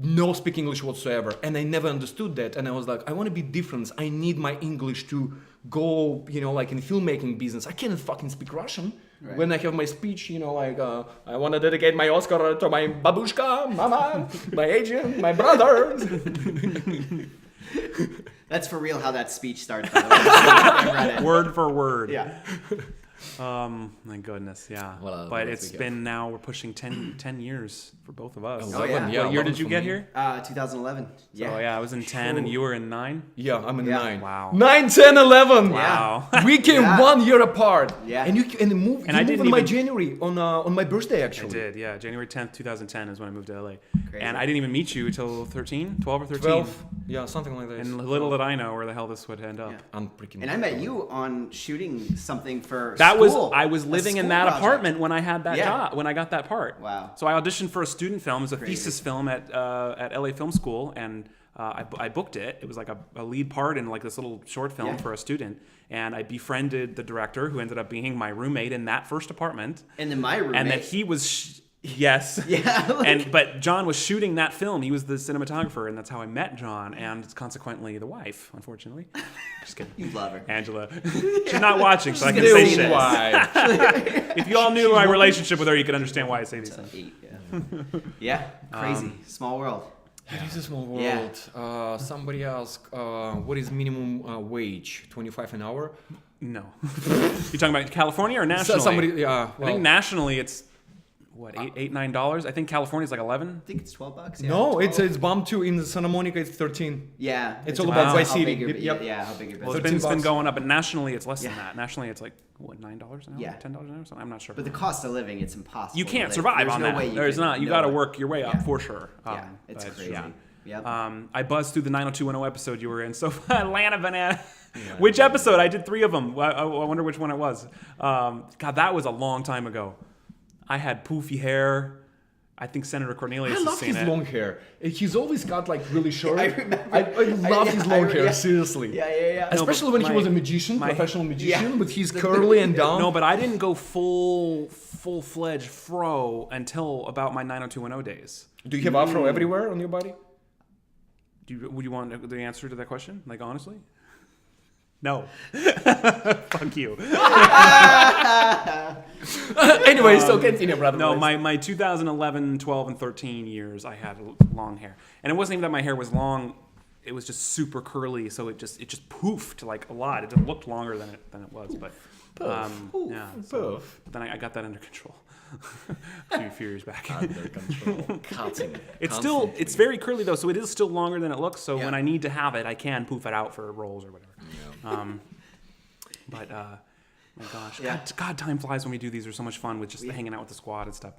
no speak English whatsoever. And I never understood that. And I was like, I want to be different. I need my English to go, like in filmmaking business. I cannot fucking speak Russian. Right. When I have my speech, I want to dedicate my Oscar to my babushka, mama, my agent, my brother. That's for real how that speech starts. By the way. I read it. Word for word. Yeah. My goodness, yeah. Well, but that's it's okay. been now, we're pushing 10 years for both of us. Oh, yeah. What year 11 did you for get me. here? 2011. Yeah. Oh, yeah, I was in 10 and you were in 9? Yeah, I'm in Yeah. 9. Wow. 9, 10, 11. Wow. We came Yeah. 1 year apart. Yeah. And you moved And I in didn't my even- January on my birthday I actually. did, yeah. January 10th, 2010 is when I moved to LA. Crazy. And I didn't even meet you until 12 or 13. 12. Yeah, something like that. And little did I know where the hell this would end up. Yeah. I'm freaking. And I met you on shooting something for. That I was living in that apartment when I had that job, when I got that part. Wow. So I auditioned for a student film. It was a thesis film at LA Film School, and I booked it. It was like a lead part in like this little short film for a student, and I befriended the director, who ended up being my roommate in that first apartment. And then my roommate. And then he was. Yes. Yeah. But John was shooting that film. He was the cinematographer, and that's how I met John, and consequently the wife, unfortunately. Just kidding. You love her. Angela. She's not watching, so I can say shit. Why? If you all knew my relationship with her, you could understand why I say these things. Yeah. Crazy. Small world. It is a small world. Somebody asked, what is minimum wage? 25 an hour? No. You talking about California or nationally? Somebody, I think nationally it's what, $8-9? I think California's like 11. I think it's $12. Yeah, no, 12. it's bumped to in Santa Monica. It's 13. Yeah, it's all about by city. Yeah, how big your Well, business. it's been going up, but nationally it's less than that. Nationally it's like what, $9 an hour? Yeah. $10 an hour? Something. I'm not sure. But the cost of living, it's impossible. You can't to live. survive There's on no that. Way you There's can, not. You no got to way. work your way up for sure. Yeah, it's crazy. Yeah. Yep. I buzzed through the 90210 episode you were in. So Atlanta Banana. Yeah, which episode? I did 3 of them. I wonder which one it was. God, that was a long time ago. I had poofy hair. I think Senator Cornelius has seen it. I love his long hair. He's always got like really short. I remember. I love his long hair, seriously. Yeah. Especially when he was a magician, professional magician, with his curly and down. No, but I didn't go full-fledged fro until about my 90210 days. Do you have afro everywhere on your body? Would you want the answer to that question? Like, honestly? No. Fuck you. Anyway, so continue, brother. No, my 2011, 12, and 13 years, I had long hair. And it wasn't even that my hair was long. It was just super curly, so it just poofed like a lot. It looked longer than it was, but yeah. So then I got that under control a few years back. Under control. It's very curly though, so it is still longer than it looks. So when I need to have it, I can poof it out for roles or whatever. Yeah. My gosh, God, time flies when we do these. They're so much fun with just hanging out with the squad and stuff.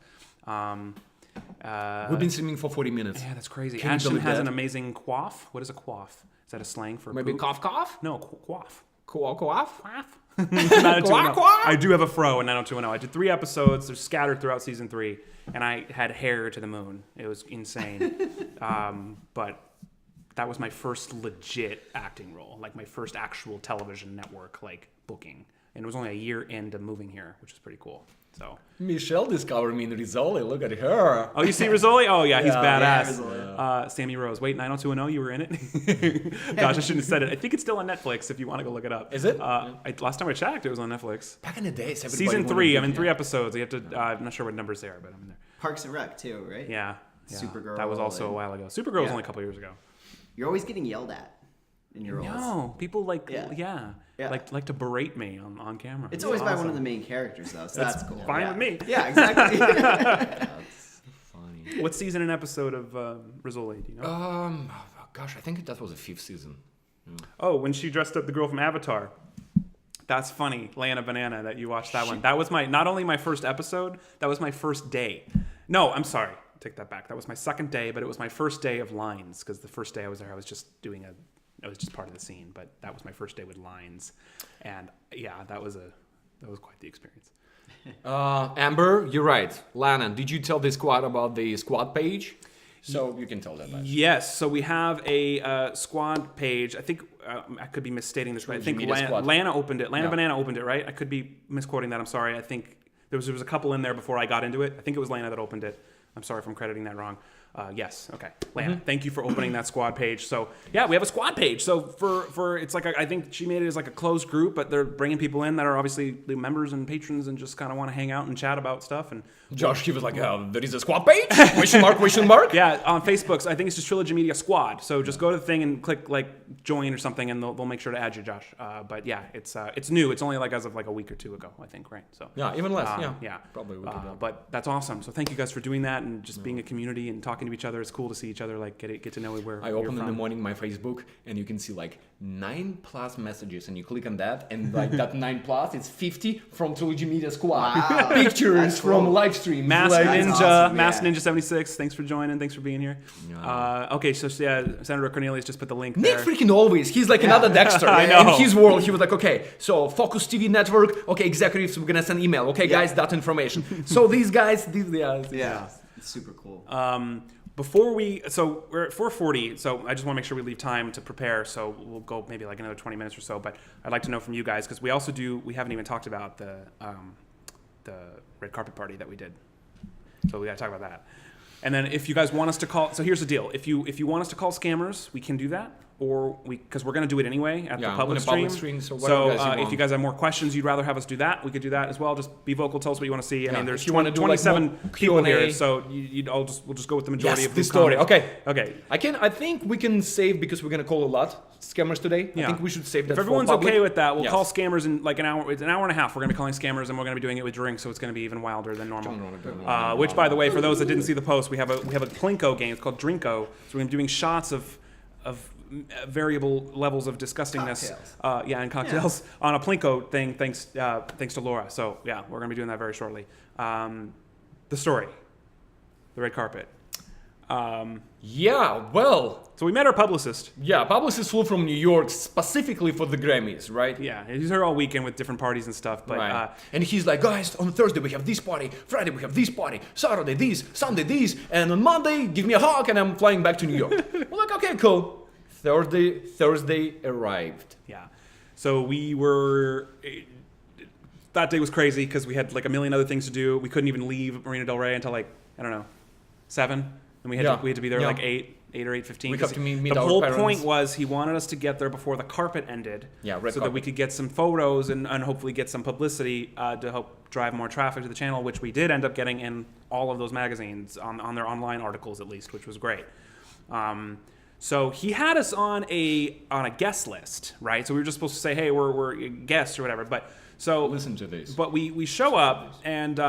We've been streaming for 40 minutes. Yeah, that's crazy. Ashton has an amazing quaff. What is a quaff? Is that a slang for maybe poop? cough? No, quaff. Quaff? I do have a fro in 90210. I did 3 episodes. They're scattered throughout season 3, and I had hair to the moon. It was insane. But that was my first legit acting role, like my first actual television network like booking, and it was only a year into moving here, which is pretty cool. So Michelle discovered me in Rizzoli. Look at her. Oh, you see Rizzoli? Oh yeah, he's badass. Yeah, Sammy Rose. Wait, 90210, you were in it? Gosh, I shouldn't have said it. I think it's still on Netflix if you want to go look it up. Is it? Last time I checked, it was on Netflix. Back in the days, season 3. I'm in 3 episodes. You have to. I'm not sure what numbers they are, but I'm in there. Parks and Rec too, right? Yeah. Supergirl. That was also a while ago. Supergirl was only a couple years ago. You're always getting yelled at in your roles. No, people like like to berate me on camera. It's always by one of the main characters though, so that's cool. Fine with me. Yeah, exactly. That's funny. What season and episode of Rizzoli do you know? Gosh, I think that was the 5th season. Yeah. Oh, when she dressed up the girl from Avatar. That's funny, Lana Banana, that you watched that one. That was not only my first episode, that was my first day. No, I'm sorry. Take that back. That was my second day, but it was my first day of lines, because the first day I was there, I was just part of the scene, but that was my first day with lines. And yeah, that was quite the experience. Amber, you're right. Lana, did you tell the squad about the squad page? So you can tell that much. Yes, so we have a squad page. I think I could be misstating this, right? I think Lana opened it. Lana Banana opened it, right? I could be misquoting that. I'm sorry. I think there was a couple in there before I got into it. I think it was Lana that opened it. I'm sorry if I'm crediting that wrong. Yes. Okay. Lana, thank you for opening that squad page. So yeah, we have a squad page. So for it's like I think she made it as like a closed group, but they're bringing people in that are obviously the members and patrons and just kind of want to hang out and chat about stuff. And Josh, he was like, there is a squad page? Question mark? Yeah, on Facebook. I think it's just Trilogy Media Squad. So just go to the thing and click like join or something, and they'll make sure to add you, Josh. But yeah, it's new. It's only like as of like a week or 2 ago, I think, right? So yeah, even less. Yeah. Probably. But that's awesome. So thank you guys for doing that and just being a community and talking talking to each other. It's cool to see each other, like get to know where I you're open in from. the morning my Facebook, and you can see like 9+ messages, and you click on that, and like that 9+, it's 50 from Trilogy Media Squad. Wow. Pictures That's from cool. live streams. Mass like, Ninja, awesome, Mass yeah. Ninja 76. Thanks for joining. Thanks for being here. Yeah. Okay, so yeah, Senator Cornelius just put the link Nick there. freaking always. He's like another Dexter. I know. In his world, he was like, okay, so Focus TV network, okay, executives, we're gonna send email. Okay, guys, that information. So these guys, Yeah, it's super cool. We're at 4:40, so I just want to make sure we leave time to prepare. So we'll go maybe like another 20 minutes or so. But I'd like to know from you guys because we haven't even talked about the red carpet party that we did. So we got to talk about that. And then if you guys want us to call, so here's the deal: if you want us to call scammers, we can do that, or because we're going to do it anyway at the public stream. So whatever guys you if you guys have more questions, you'd rather have us do that, we could do that as well. Just be vocal, tell us what you want to see. I mean, there's if you want to do 27 like people Q&A. here, so we'll just go with the majority Yes, of the the story. comments. Okay. Okay. I think we can save because we're gonna call a lot scammers today. Yeah. I think we should save that. If everyone's for public. okay with that, we'll Yes. call scammers in like an hour. It's an hour and a half. We're going to be calling scammers, and we're going to be doing it with drinks, so it's going to be even wilder than normal. Which, by the way, for those that didn't see the post, we have a Plinko game. It's called Drinko. So we're doing shots of variable levels of disgustingness. Cocktails. And cocktails on a Plinko thing. Thanks to Laura. So yeah, we're going to be doing that very shortly. The story, the red carpet. Yeah, well, So we met our publicist. yeah, publicist flew from New York specifically for the Grammys, right? Yeah, he's here all weekend with different parties and stuff. But Right. And he's like, guys, on Thursday we have this party, Friday we have this party, Saturday this, Sunday this, and on Monday give me a hug and I'm flying back to New York. We're like, okay, cool. Thursday arrived. yeah. So we were. That day was crazy because we had like a million other things to do. We couldn't even leave Marina Del Rey until like, I don't know, 7. And we had to be there like 8 or 8:15. We have to meet the our whole parents. point was he wanted us to get there before the carpet ended. Yeah, red so that we carpet. could get some photos and hopefully get some publicity to help drive more traffic to the channel, which we did end up getting in all of those magazines on their online articles at least, which was great. So he had us on a guest list, right? So we were just supposed to say, hey, we're guests or whatever. But so Listen to this. But we show up and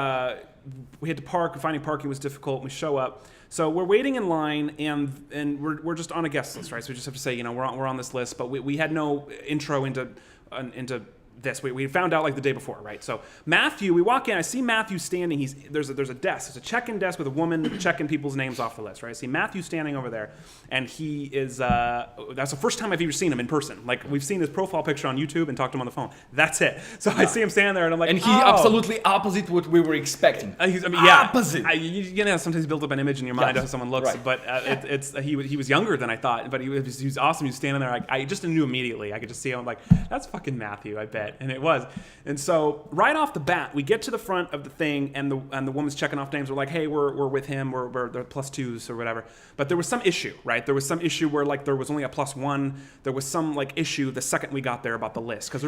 we had to park. Finding parking was difficult. We show up. So we're waiting in line and we're just on a guest list, right? So we just have to say, you know, we're on this list, but we had no intro into this. We found out like the day before, right? So Matthew, we walk in, I see Matthew standing. There's a desk. There's a check-in desk with a woman checking people's names off the list, right? I see Matthew standing over there, and he is. That's the first time I've ever seen him in person. Like we've seen his profile picture on YouTube and talked to him on the phone. That's it. So I see him standing there, and I'm like, And he oh. absolutely opposite what we were expecting. Opposite. You know, sometimes build up an image in your mind of how someone looks, Right. but he was younger than I thought, but he was awesome. He was standing there. I just knew immediately. I could just see him. I'm like, that's fucking Matthew, I bet, and it was. And so right off the bat, we get to the front of the thing, and the woman's checking off names. We're like, hey, we're with him. We're +2s or whatever. But there was some issue, right? There was some issue where like there was only a +1. There was some like issue the second we got there about the list because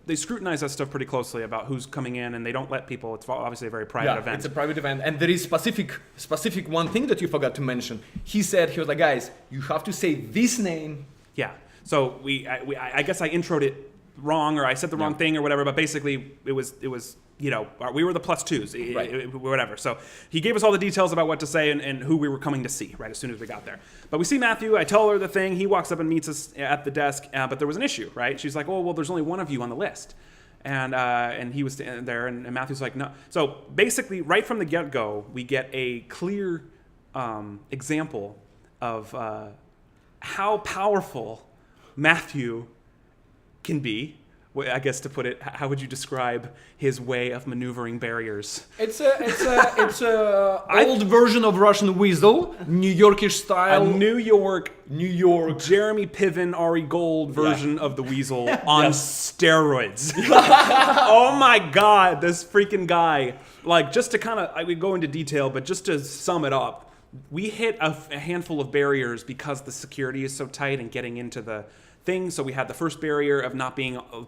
they scrutinize that stuff pretty closely about who's coming in, and they don't let people. It's obviously a very private event. It's a private event, and there is specific one thing that you forgot to mention. He was like, guys, you have to say this name. Yeah. So I guess I introed it wrong, or I said the wrong thing, or whatever. But basically, it was you know, we were the +2s, Right. whatever. So he gave us all the details about what to say and who we were coming to see, right, as soon as we got there. But we see Matthew. I tell her the thing. He walks up and meets us at the desk. But there was an issue, right? She's like, oh, well, there's only one of you on the list. And he was there, and Matthew's like, no. So basically, right from the get-go, we get a clear example of how powerful Matthew can be. I guess to put it, how would you describe his way of maneuvering barriers? It's a old version of Russian weasel, New Yorkish style. A New York Jeremy Piven, Ari Gold version of the weasel on steroids. Oh my God, this freaking guy. Like, just to kind of, I would go into detail, but just to sum it up, we hit a handful of barriers because the security is so tight and getting into the thing. So we had the first barrier of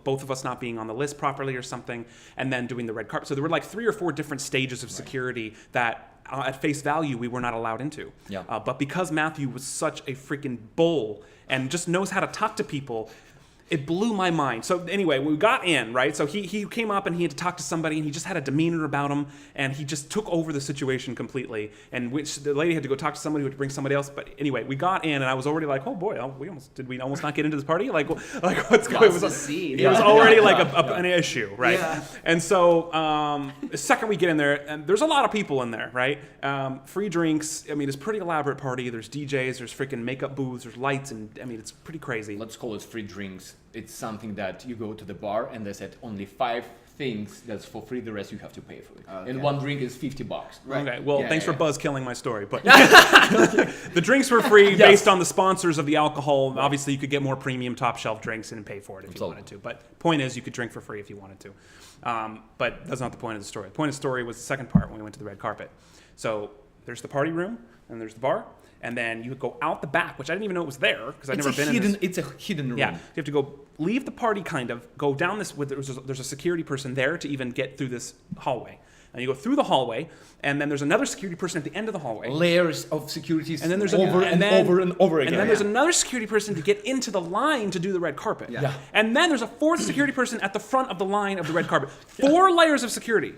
both of us not being on the list properly or something, and then doing the red carpet. So there were like 3 or 4 different stages of security that at face value we were not allowed into. Yeah. But because Matthew was such a freaking bull and just knows how to talk to people, It blew my mind. So anyway, we got in, right? So he came up and he had to talk to somebody, and he just had a demeanor about him, and he just took over the situation completely. And which the lady had to go talk to somebody who had to bring somebody else. But anyway, we got in, and I was already like, oh boy, did we almost not get into this party? Like what's going on? It was already like an issue, right? Yeah. And so the second we get in there, and there's a lot of people in there, right? Free drinks. I mean, it's a pretty elaborate party. There's DJs, there's freaking makeup booths, there's lights, and I mean, it's pretty crazy. Let's call it free drinks. It's something that you go to the bar and they said only 5 things that's for free, the rest you have to pay for it. Okay. And one drink is $50. Right. Okay, well, Yeah, thanks yeah, for Buzz killing my story. But the drinks were free based on the sponsors of the alcohol. Obviously, you could get more premium top shelf drinks and pay for it if you wanted to. But point is, you could drink for free if you wanted to. But that's not the point of the story. The point of the story was the second part when we went to the red carpet. So there's the party room and there's the bar. And then you would go out the back, which I didn't even know was there because I'd never been in this. It's a hidden room. Yeah, you have to go leave the party, kind of go down this. There's a security person there to even get through this hallway, and you go through the hallway, and then there's another security person at the end of the hallway. Layers of securities, and then there's over and over again. And then there's another security person to get into the line to do the red carpet. Yeah. And then there's a fourth security person at the front of the line of the red carpet. 4 layers of security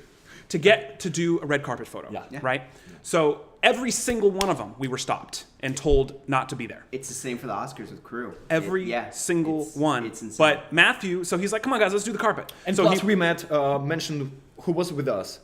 to get to do a red carpet photo. Yeah. Right. So every single one of them, we were stopped and told not to be there. It's the same for the Oscars with crew. Every single one. It's insane. But Matthew, so he's like, come on, guys, let's do the carpet. And so plus we mentioned who was with us.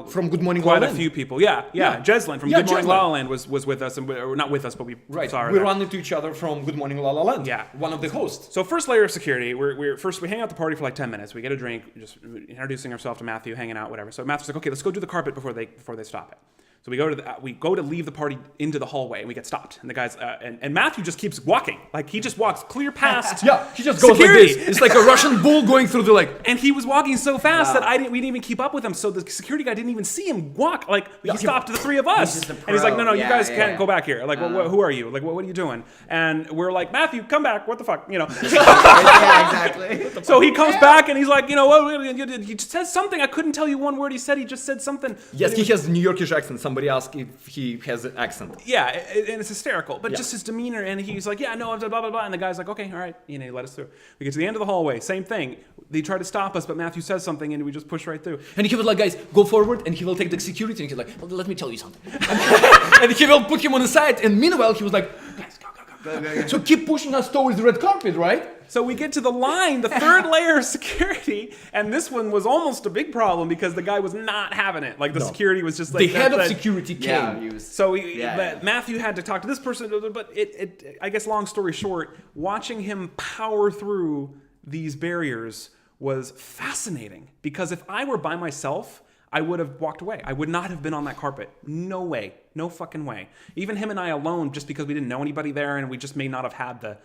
From Good Morning La La quite a Land. few people. Yeah. Jeslyn from Good Morning La La Land was with us, and or not with us, but we saw her We there. ran into each other from Good Morning La La Land. Yeah. One of the hosts. So first layer of security, we hang out the party for like 10 minutes. We get a drink, just introducing ourselves to Matthew, hanging out, whatever. So Matthew's like, okay, let's go do the carpet before they stop it. So we go to leave the party into the hallway, and we get stopped. And the guys and Matthew just keeps walking, like he just walks clear past. Yeah, he just goes security. like this. It's like a Russian bull going through the like. And he was walking so fast that we didn't even keep up with him. So the security guy didn't even see him walk. Like he stopped the 3 of us, just a and he's like, "No, you pro. guys Yeah, can't yeah. go back here. Like, who are you? Like, what are you doing?" And we're like, "Matthew, come back. What the fuck, you know?" Yeah, exactly. So he comes back and he's like, "You know what? He just says something. I couldn't tell you one word he said. He just said something." Yes, he has New Yorkish accent. Somebody asked if he has an accent. Yeah, and it's hysterical, but just his demeanor, and he's like, "Yeah, no, blah blah blah," and the guy's like, "Okay, all right," you know, he let us through. We get to the end of the hallway, same thing. They try to stop us, but Matthew says something, and we just push right through. And he was like, guys, go forward, and he will take the security, and he's like, well, let me tell you something. And he will put him on the side, and meanwhile, he was like, guys, go. So keep pushing us towards the red carpet, right? So we get to the line, the third layer of security, and this one was almost a big problem because the guy was not having it. Like the security was just like the head of security came. Yeah, he was. So Matthew had to talk to this person, but I guess long story short, watching him power through these barriers was fascinating because if I were by myself, I would have walked away. I would not have been on that carpet. No way. No fucking way. Even him and I alone, just because we didn't know anybody there and we just may not have had the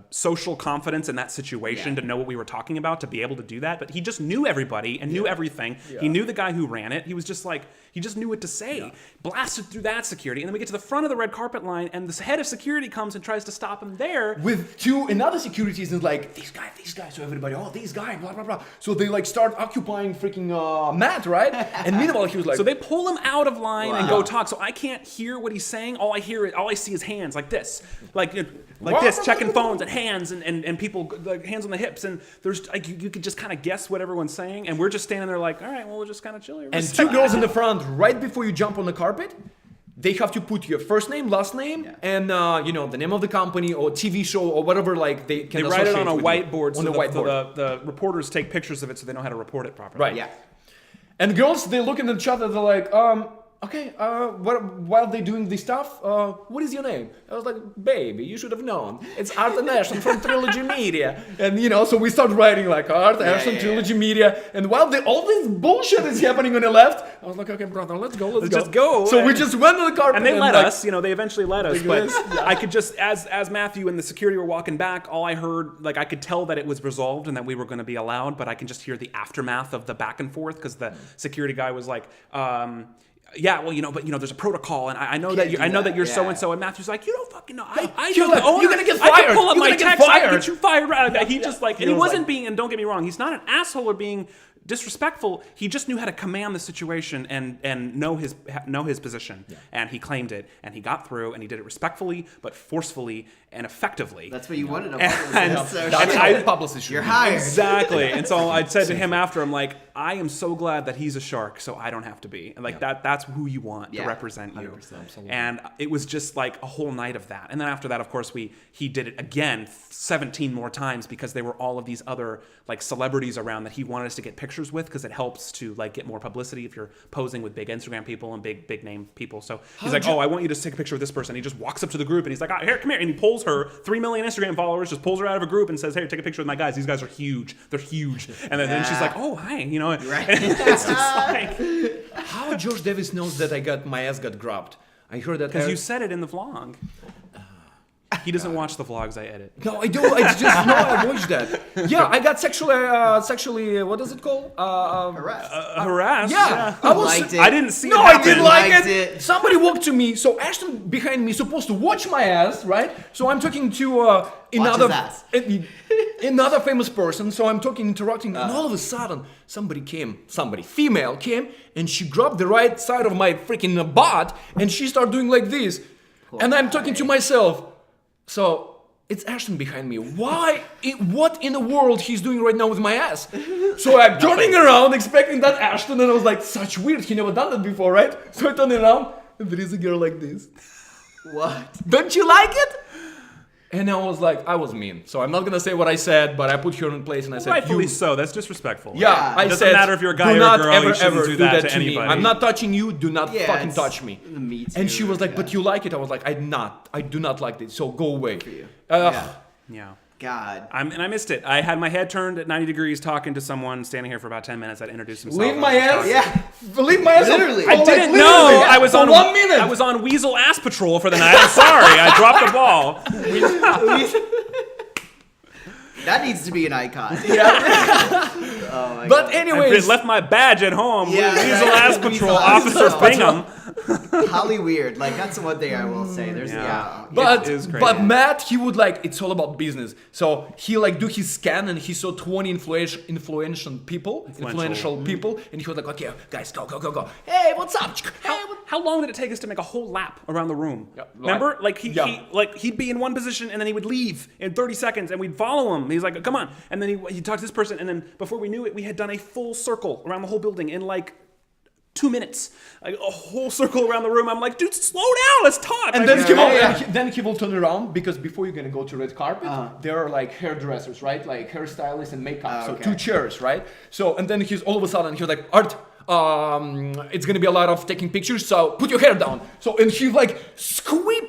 social confidence in that situation to know what we were talking about, to be able to do that. But he just knew everybody and knew everything. Yeah. He knew the guy who ran it. He was just like, he just knew what to say. Yeah. Blasted through that security. And then we get to the front of the red carpet line and the head of security comes and tries to stop him there. With 2 another securities and like, these guys, so everybody, these guys, blah, blah, blah. So they like start occupying freaking Matt, right? And meanwhile, he was like... So they pull him out of line and go talk. So I can't hear what he's saying. All I see is hands like this. Like this, checking phones and hands and people, like hands on the hips. And there's like, you could just kind of guess what everyone's saying. And we're just standing there like, all right, well, we'll just kind of chill here. And 2 girls in the front, right before you jump on the carpet, they have to put your first name, last name, and the name of the company or TV show or whatever. Like they can write it on a with whiteboard, on so the whiteboard. the reporters take pictures of it so they know how to report it properly. Right. Yeah. And girls, they look at each other. They're like, okay, while they're doing this stuff, what is your name? I was like, baby, you should have known. It's Art and Ashton from Trilogy Media. And, so we start writing like Art, Ashton, Trilogy Media. And while all this bullshit is happening on the left, I was like, okay, brother, let's go. Just go. So we just went to the carpet. And they let us, they eventually let us. But I could just, as Matthew and the security were walking back, all I heard, like I could tell that it was resolved and that we were going to be allowed, but I can just hear the aftermath of the back and forth because the security guy was like, yeah, well, but there's a protocol, and I know Can't that you, do I know that, that you're yeah. so and so, and Matthew's like, you don't fucking know. I You're know the like, owner. you're gonna get I can fired. pull up You're my gonna get text. I can fired. get you fired. He just like, and he You're wasn't like- being. And don't get me wrong, he's not an asshole or being disrespectful. He just knew how to command the situation and know his position, and he claimed it, and he got through, and he did it respectfully but forcefully and effectively. That's what you wanted a And- publicist. So That's shit. how the publicist should You're be. hired. Exactly. And so I said to him after, I'm like, I am so glad that he's a shark, so I don't have to be. And like that's who you want to Yeah, represent you. 100%. Absolutely. And it was just like a whole night of that. And then after that, of course, he did it again 17 more times because there were all of these other like celebrities around that he wanted us to get pictures with because it helps to like get more publicity if you're posing with big Instagram people and big name people. So he's like, I want you to take a picture of this person. He just walks up to the group and he's like, here, come here. And he pulls her 3 million Instagram followers, just pulls her out of a group and says, hey, take a picture with my guys. These guys are huge. They're huge. And then she's like, oh, hi. Right. It's just like, How George Davis knows that my ass got grabbed? I heard that. because you said it in the vlog. He doesn't watch the vlogs I edit. No, I do. I just know I watched that. Yeah, I got sexually. What is it called? Harassed. Harassed. Yeah, I was. Liked it. I didn't see No, it I happen. didn't like Liked it. it. Somebody walked to me. So Ashton behind me supposed to watch my ass, right? So I'm talking to another his ass. another famous person. So I'm talking, interacting, and all of a sudden female came, and she grabbed the right side of my freaking butt, and she started doing like this, and I'm talking to myself. So it's Ashton behind me. What in the world he's doing right now with my ass? So I'm turning around, expecting that Ashton, and I was like, such weird. He never done that before, right? So I turn around, and there is a girl like this. What? Don't you like it? And I was like, I was mean. So I'm not gonna say what I said, but I put her in place and I said, Rightfully so. That's disrespectful. Yeah, I It doesn't said, matter if you're a guy do or a not girl, ever, you shouldn't ever do that to me. anybody. I'm not touching you. Do not Yeah, fucking it's touch me. me And too, she was like, yeah. but you like it. I was like, I do not like it. So go away. you. Ugh. Yeah. Yeah. God. And I missed it. I had my head turned at 90 degrees talking to someone standing here for about 10 minutes that introduced himself. Leave my ass. Yeah. Leave my ass. Literally. for I like didn't literally, know I was for on 1 minute. I was on Weasel Ass Patrol for the night. I'm sorry. I dropped the ball. That needs to be an icon. Oh my But God. I anyways, left my badge at home. Yeah, Weasel right. Ass Weasel Patrol, Ass Officer Patrol. Bingham. Holly weird. Like that's the one thing I will say. There's Yeah. But It is crazy. but Matt, he would like, it's all about business. So he like do his scan and he saw 20 influential people, and he was like, okay, guys, go. Hey, what's up? How long did it take us to make a whole lap around the room? Yeah, Remember? Like Yeah. he'd be in one position and then he would leave in 30 seconds and we'd follow him. He's like, come on. And then he'd talk to this person and then before we knew it, we had done a full circle around the whole building in like 2 minutes. Like a whole circle around the room. I'm like, dude, slow down. Let's talk. And Like, then he will turn around because before you're gonna go to red carpet, there are like hairdressers, right? Like hairstylists and makeup. So okay. 2 chairs, right? So and then he's all of a sudden he was like, Art, it's gonna be a lot of taking pictures, so put your hair down. So and he like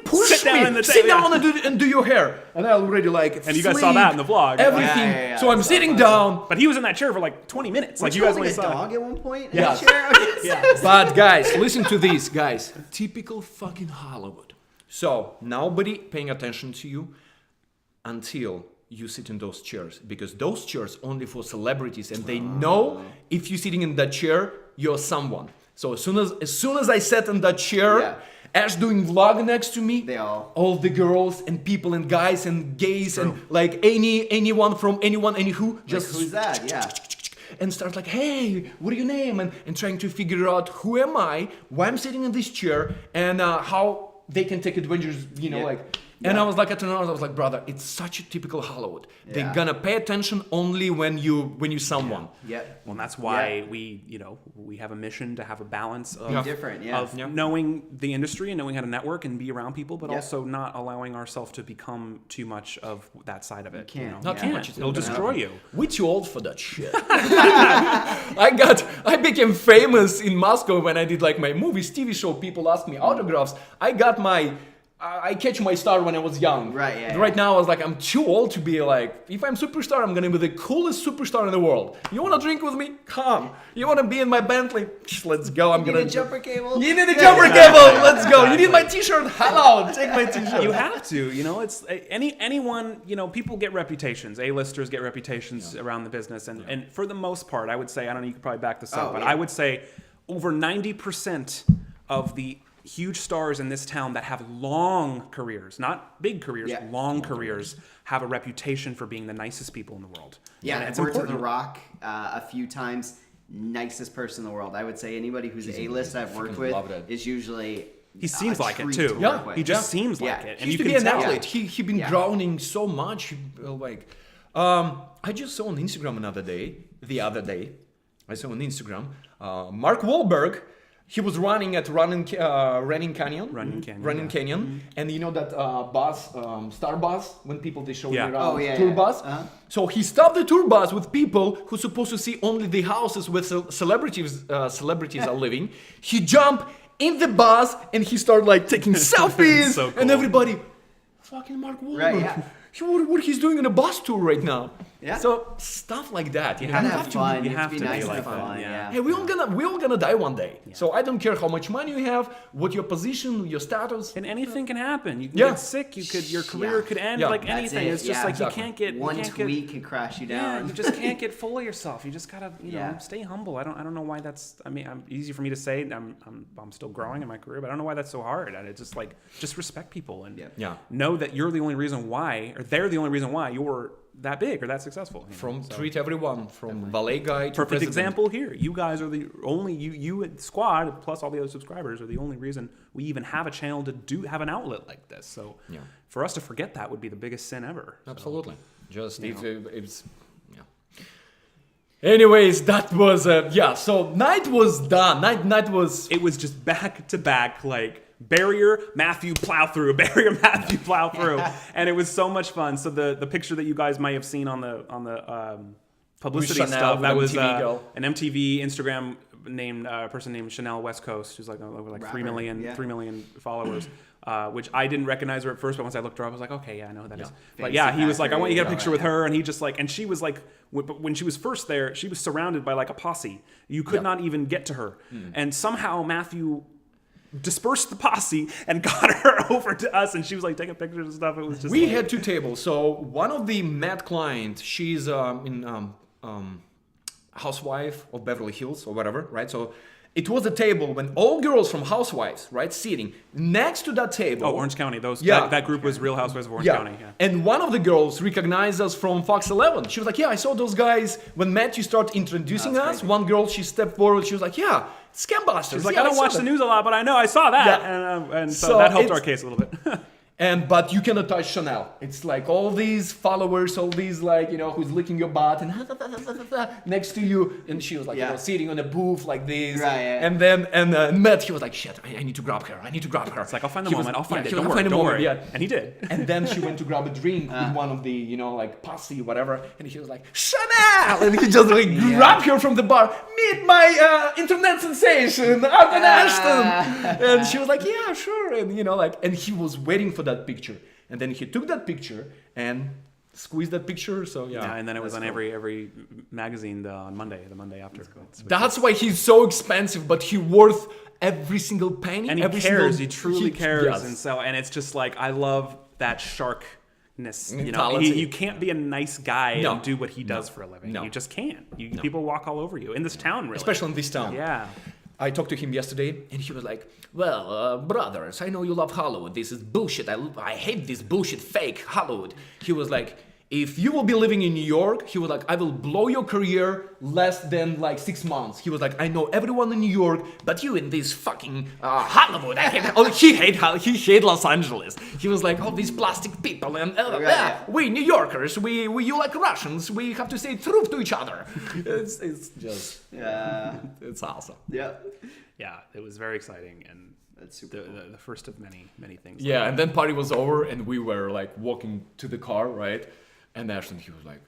push Sit down me, in the sit table, down and do your hair. And I already like And you guys saw that in the vlog. everything. Yeah, So I'm that's sitting so down. But he was in that chair for like 20 minutes. Like Like you guys like only a saw. dog at one point. Yeah. In a chair? But guys, listen to this, guys. Typical fucking Hollywood. So nobody paying attention to you until you sit in those chairs, because those chairs only for celebrities, and they know if you're sitting in that chair, you're someone. So as soon as I sat in that chair, Yeah. Ash doing vlog next to me, They all the girls and people and guys and gays and like anyone from anyone and who just Who's that? Yeah. and start like, hey, what are your name? And trying to figure out who am I, why I'm sitting in this chair, and how they can take adventures, Yeah. like. And I was like, at the end, I was like, brother, it's such a typical Hollywood. Yeah. They're gonna pay attention only when you someone. Yep. Well, and that's why we have a mission to have a balance of, Yeah. Different. Yeah. of knowing the industry and knowing how to network and be around people, but Yeah. also not allowing ourselves to become too much of that side of it. can't. Not too Can't. much. It'll destroy you. We're too old for that shit. I became famous in Moscow when I did like my movies, TV show. People ask me autographs. I catch my star when I was young. Right, yeah, Right now I was like, I'm too old to be like, if I'm superstar, I'm gonna be the coolest superstar in the world. You wanna drink with me? Come. You wanna be in my Bentley? Let's go. I'm You gonna need a jumper cable. You need a jumper cable. Let's go. You need my T-shirt? Hello. Take my T-shirt. You have to, it's anyone, people get reputations. A-listers get reputations around the business. And for the most part, I would say, I don't know, you could probably back this up, but yeah. I would say over 90% of the huge stars in this town that have long careers, not big careers, long careers, have a reputation for being the nicest people in the world. Yeah, and I've it's worked with important. The Rock a few times. Nicest person in the world. I would say anybody who's A-list I've worked with is usually He seems like it treat too. to work with. He just seems like it. He And used you to be can an tell. athlete. He been drowning so much. I just saw on Instagram the other day. I saw on Instagram Mark Wahlberg. He was running at Running Canyon. And you know that bus, Star Bus, when people they show you around tour bus. So he stopped the tour bus with people who's supposed to see only the houses where celebrities are living. He jumped in the bus and he started like taking selfies, So cool. and everybody, fucking Mark Wahlberg. Right, yeah. What he's doing on a bus tour right now. Yeah. So stuff like that. You gotta have fun. you You have have to to be be nice like and that, fun. yeah. Hey, we're all gonna die one day. So I don't care how much money you have, what your position, your status. And anything can happen. You can Yeah. get sick. Your career could end. Yeah. Like That's anything. it. It's just Yeah, like exactly. you can't get One you can't tweet can crash you Yeah, down. you just can't get full of yourself. You just gotta, you know, Yeah. stay humble. I don't know why that's. I mean, easy for me to say. I'm still growing in my career, but I don't know why that's so hard. And it's just like, just respect people and Yeah. know that you're the only reason why, or they're the only reason why you're that big or that successful. You know? From So, treat everyone, from valet guy to perfect president. example here. You guys are the only you and Squad plus all the other subscribers are the only reason we even have a channel to have an outlet like this. So Yeah. for us to forget that would be the biggest sin ever. So, Absolutely. Just if it's Anyways, that was So night was done. Night was. it was just back to back, like barrier, Matthew plow through, barrier, Matthew plow through, and it was so much fun. So the picture that you guys might have seen on the publicity With Chanel, stuff, with that was MTV girl. an MTV Instagram person named Chanel West Coast, who's like over like 3 Rapper, 3 million followers. Which I didn't recognize her at first, but once I looked her up, I was like, okay, yeah, I know who that is. But Fancy yeah, he was like, I want you to get a factory, picture with her, and he just like, and she was like, when she was first there, she was surrounded by like a posse. You could not even get to her, and somehow Matthew dispersed the posse and got her over to us, and she was like taking pictures and stuff. It was just We like, had 2 tables. So one of the Matt client, she's in Housewife of Beverly Hills or whatever, right? So it was a table when all girls from Housewives, right, sitting next to that table. oh, Orange County. Yeah. That group was Real Housewives of Orange County. Yeah. And one of the girls recognized us from Fox 11. She was like, yeah, I saw those guys. When Matthew started introducing us, crazy. one girl, she stepped forward. She was like, yeah, Scam Busters. She's like, Yeah, I don't saw watch the them." news a lot, but I know I saw that, Yeah. and so So that helped it's- our case a little bit. But you cannot touch Chanel. It's like all these followers, all these like, you know, who's licking your butt and next to you. And she was like, you know, sitting on a booth like this. Right, yeah. And then, Matt, he was like, shit, I need to grab her. It's like, I'll find the He was- moment. I'll find yeah, it. he Don't was worry. like, Don't "Find a worry. moment," yeah. And he did. And then she went to grab a drink with one of the, you know, like posse, whatever. And he was like, Chanel! And he just like grabbed her from the bar. Meet my internet sensation, Arden Ashton. And she was like, yeah, sure. And, you know, like, and he was waiting for that picture. And then he took that picture and squeezed that picture. So, Yeah, and then it was on every magazine the Monday after. That's why he's so expensive, but he worth every single penny. And he every cares. single- He truly cares. Yes. And it's just like, I love that sharkness. You know, Mentality. you can't be a nice guy No. and do what he does for a living. No. You just can't. People walk all over you in this town, really. Especially in this town. Yeah. I talked to him yesterday, and he was like, well, brothers, I know you love Hollywood. This is bullshit. I hate this bullshit fake Hollywood. He was like, if you will be living in New York, he was like, I will blow your career less than like 6 months. He was like, I know everyone in New York, but you in this fucking Hollywood. I hate. Oh, he hate Los Angeles. He was like, all these plastic people and we New Yorkers, we you like Russians. We have to say truth to each other. It's just it's awesome. Yeah. Yeah, it was very exciting and That's super cool. the first of many things. Yeah, and then party was over, and we were like walking to the car, right? And Ashton, he was like,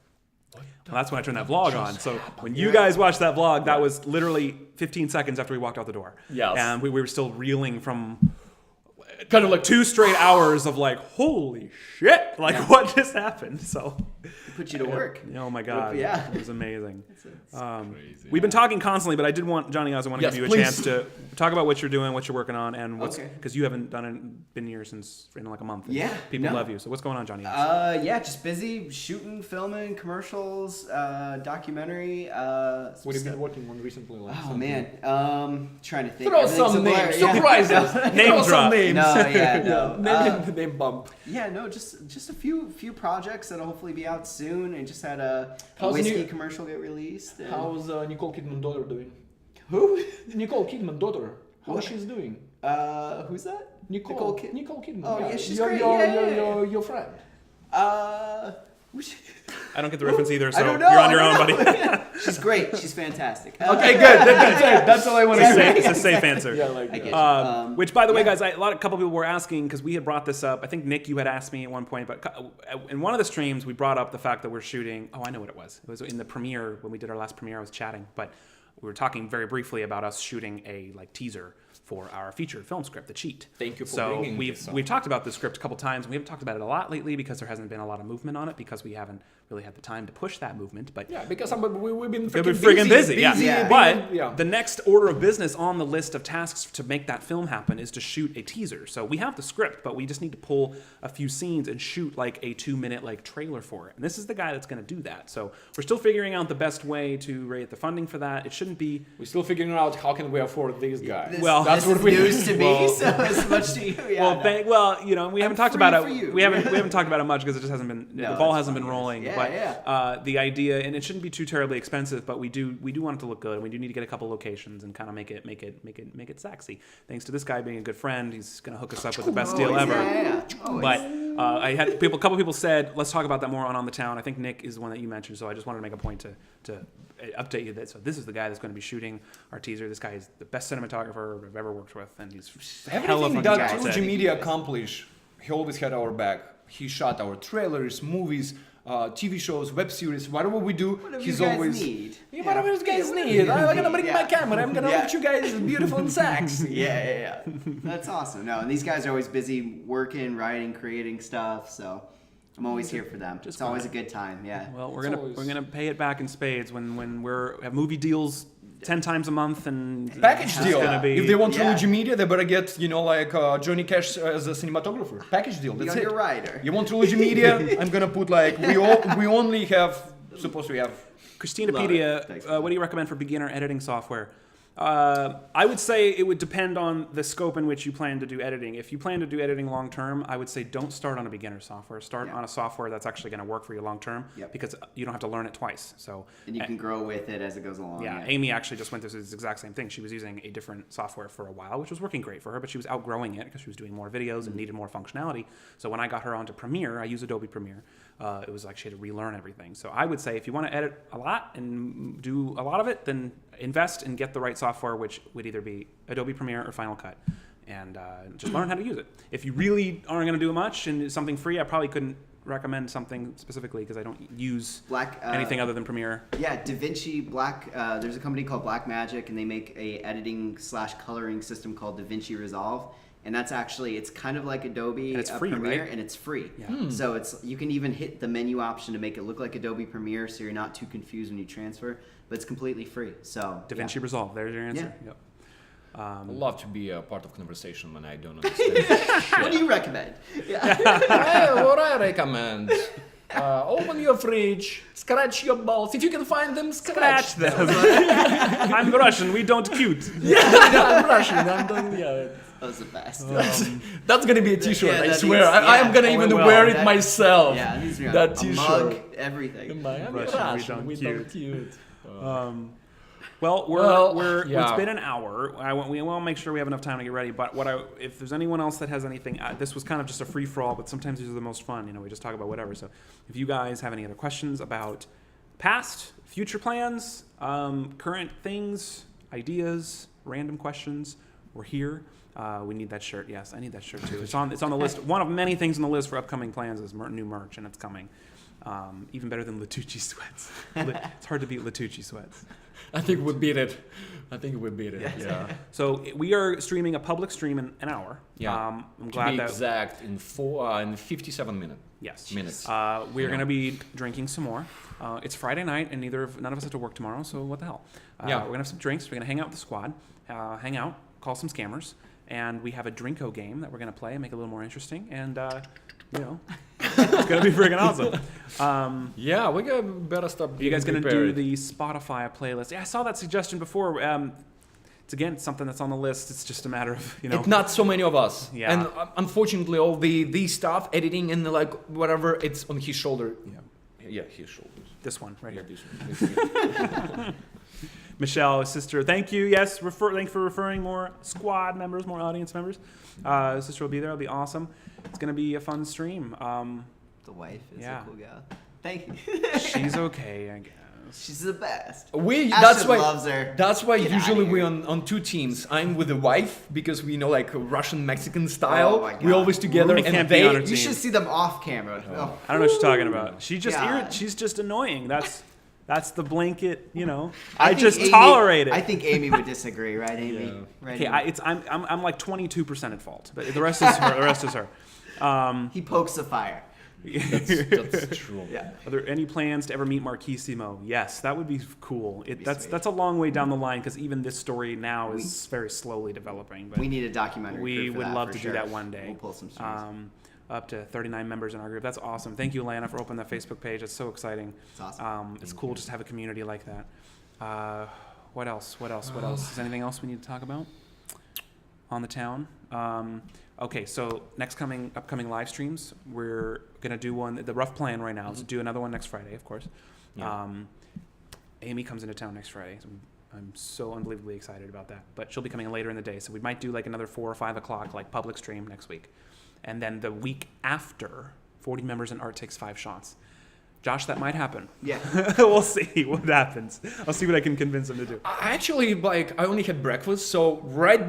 Well, that's when I turned that vlog on. So when you guys watched that vlog, that was literally 15 seconds after we walked out the door. Yes. And we were still reeling from kind of like 2 straight hours of like, holy shit, like what just happened? So Put you to work. Oh my God. Yeah. It was amazing. Crazy. We've been talking constantly, but I did want, Johnny, I also want to Yes, give you a please. chance to talk about what you're doing, what you're working on, and what's, Okay. because you haven't been here since in like a month. And Yeah, people no. love you. So what's going on, Johnny? Yeah, just busy shooting, filming, commercials, documentary. What have you been working on recently? Like Oh man, trying to think. Throw Everything's some a blur. names. Yeah. Surprise us. Name Throw drop. some names. No, yeah, no. Name bump. Yeah, no, just a few projects that'll hopefully be out soon, and just had a How's the whiskey new- commercial get released. and- How's Nicole Kidman daughter doing? Who? Nicole Kidman daughter. How What? she's doing? Who's that? Nicole Kidman. Oh, yeah, she's your, great. Your, Yeah, your, yeah, your, your friend. Which- I don't get the reference either, so I don't know. you're on your I own, don't buddy. know. She's great. She's fantastic. Okay, good. That's it. That's all I want to say. It's a safe answer. Yeah, like I that. get you. Which, by the way, yeah. guys, a couple people were asking because we had brought this up. I think Nick, you had asked me at one point, but in one of the streams, we brought up the fact that we're shooting. Oh, I know what it was. It was in the premiere when we did our last premiere. I was chatting, but we were talking very briefly about us shooting a teaser for our feature film script, The Cheat. Thank you for so bringing this up. we've talked about the script a couple times. And we haven't talked about it a lot lately because there hasn't been a lot of movement on it because we haven't really had the time to push that movement. But Yeah, because we've been we've freaking been friggin' busy. Yeah. Yeah. But yeah. the next order of business on the list of tasks to make that film happen is to shoot a teaser. So we have the script, but we just need to pull a few scenes and shoot like a 2-minute like trailer for it. And this is the guy that's going to do that. So we're still figuring out the best way to rate the funding for that. It shouldn't be. We're still figuring out how can we afford this guy. This, Well, this that's what is we news to me, well- so as much to you. Yeah, Well, you know, we haven't talked free about for it. you. We haven't talked about it much because it just hasn't been. No, the ball it's hasn't been fine. rolling. Yeah, but yeah. the idea, and it shouldn't be too terribly expensive, but we do want it to look good. We do need to get a couple locations and kind of make it sexy. Thanks to this guy being a good friend, he's gonna hook us up with the best deal ever. Yeah. Always. But I had a couple people said, let's talk about that more on the town. I think Nick is the one that you mentioned, so I just wanted to make a point to update you that. So this is the guy that's going to be shooting our teaser. This guy is the best cinematographer I've ever worked with, and he's hella Everything fucking that talented. Trilogy Media accomplished, he always had our back. He shot our trailers, movies, TV shows, web series, whatever we do, Whatever he's you guys always. need. Yeah, whatever you guys whatever need. you I'm gonna bring need, my yeah. camera. I'm gonna Yeah. look you guys beautiful and sexy. Yeah. That's awesome. No, and these guys are always busy working, writing, creating stuff. So I'm always here for them. It's always a good time. Yeah. Well, It's always- we're gonna pay it back in spades when we're have movie deals 10 times a month and Package it's deal. gonna be- If they want Yeah. Trilogy Media, they better get like Johnny Cash as a cinematographer. Package deal. That's You're it. your writer. You want Trilogy Media? I'm gonna put like we only have supposed to have. Christinapedia, Love it. what do you recommend for beginner editing software? I would say it would depend on the scope in which you plan to do editing. If you plan to do editing long term, I would say don't start on a beginner software. Start Yeah. on a software that's actually going to work for you long term Yep. because you don't have to learn it twice. So And you can grow with it as it goes along. yeah, Amy actually just went through this exact same thing. She was using a different software for a while, which was working great for her, but she was outgrowing it because she was doing more videos and needed more functionality. So when I got her onto Premiere, I use Adobe Premiere. It was like she had to relearn everything. So I would say if you want to edit a lot and do a lot of it, then invest and get the right software, which would either be Adobe Premiere or Final Cut, and just learn how to use it. If you really aren't going to do much and it's something free, I probably couldn't recommend something specifically because I don't use anything other than Premiere. Yeah, DaVinci Black. There's a company called Black Magic, and they make a editing/coloring system called DaVinci Resolve. And that's actually, it's kind of like Adobe And it's free, Premiere, right? and it's free. Yeah. So you can even hit the menu option to make it look like Adobe Premiere, so you're not too confused when you transfer. But it's completely free. So DaVinci Resolve. There's your answer. Yeah. Yep. I love to be a part of conversation when I don't understand. what do you recommend? Yeah. What I recommend. Open your fridge, scratch your balls. If you can find them, scratch them. I'm Russian. We don't cute. I'm Russian. I'm done. Yeah. That was the best. That's gonna be a T-shirt. Yeah, I that swear. needs- I am gonna yeah. even Oh, well, wear it that- myself. Yeah, it needs to be that a T-shirt. mug, everything. I'm Russian, we We don't don't cute. Well, yeah. it's been an hour. We want to make sure we have enough time to get ready. But if there's anyone else that has anything, this was kind of just a free for all. But sometimes these are the most fun. You know, we just talk about whatever. So if you guys have any other questions about past, future plans, current things, ideas, random questions, we're here. We need that shirt. Yes, I need that shirt too. It's on the list. One of many things on the list for upcoming plans is new merch, and it's coming. Even better than Latucci sweats. It's hard to beat Latucci sweats. I think we beat it. Yeah. So we are streaming a public stream in an hour. Yeah. I'm To glad be that. exact, in 57 minutes. Yes. Minutes. We're going to be drinking some more. It's Friday night, and none of us have to work tomorrow, so what the hell? Yeah. We're going to have some drinks. We're going to hang out with the squad, hang out, call some scammers, and we have a Drinko game that we're going to play and make it a little more interesting. And, it's going to be freaking awesome. Yeah, we better stop. Are you guys going to prepared. do the Spotify playlist? Yeah, I saw that suggestion before. It's something that's on the list. It's just a matter of, It's not so many of us. Yeah. And unfortunately, all the stuff, editing and whatever, it's on his shoulder. Yeah, his shoulders. This one right here. This one. Michelle, sister, thank you. Yes, thank you for referring more squad members, more audience members. Sister will be there. It'll be awesome. It's going to be a fun stream. The wife is Yeah. a cool gal. Thank you. She's okay, I guess. She's the best. That's Ashton why loves her. That's why Get usually outta we're here. on two teams. I'm with the wife because we know like Russian Mexican style. Oh my God. We're always together, I and can't be on her You team. should see them off camera. Oh. I don't know what you're talking about. She just God. she's just annoying. That's the blanket, I I think just Amy- tolerate it. I think Amy would disagree, right, Amy? Yeah. Right, Okay, Amy? I'm like 22% at fault, but the rest is her. The rest is her. He pokes the fire. that's true. Yeah. Are there any plans to ever meet Marquisimo? Yes, that would be cool. That's a long way down the line because even this story now is very slowly developing. But We need a documentary. we crew for would that, love for to sure. do that one day. We'll pull some strings. Up to 39 members in our group. That's awesome. Thank you, Lana, for opening that Facebook page. It's so exciting. It's awesome. It's cool just to have a community like that. What else? Is there anything else we need to talk about on the town? Okay, so upcoming live streams, we're gonna do one. The rough plan right now is to do another one next Friday, of course. Yeah. Amy comes into town next Friday. So I'm so unbelievably excited about that. But she'll be coming later in the day, so we might do like another 4 or 5 o'clock like public stream next week, and then the week after, 40 members and Art takes 5 shots. Josh, that might happen. Yeah. We'll see what happens. I'll see what I can convince him to do. I actually I only had breakfast, so right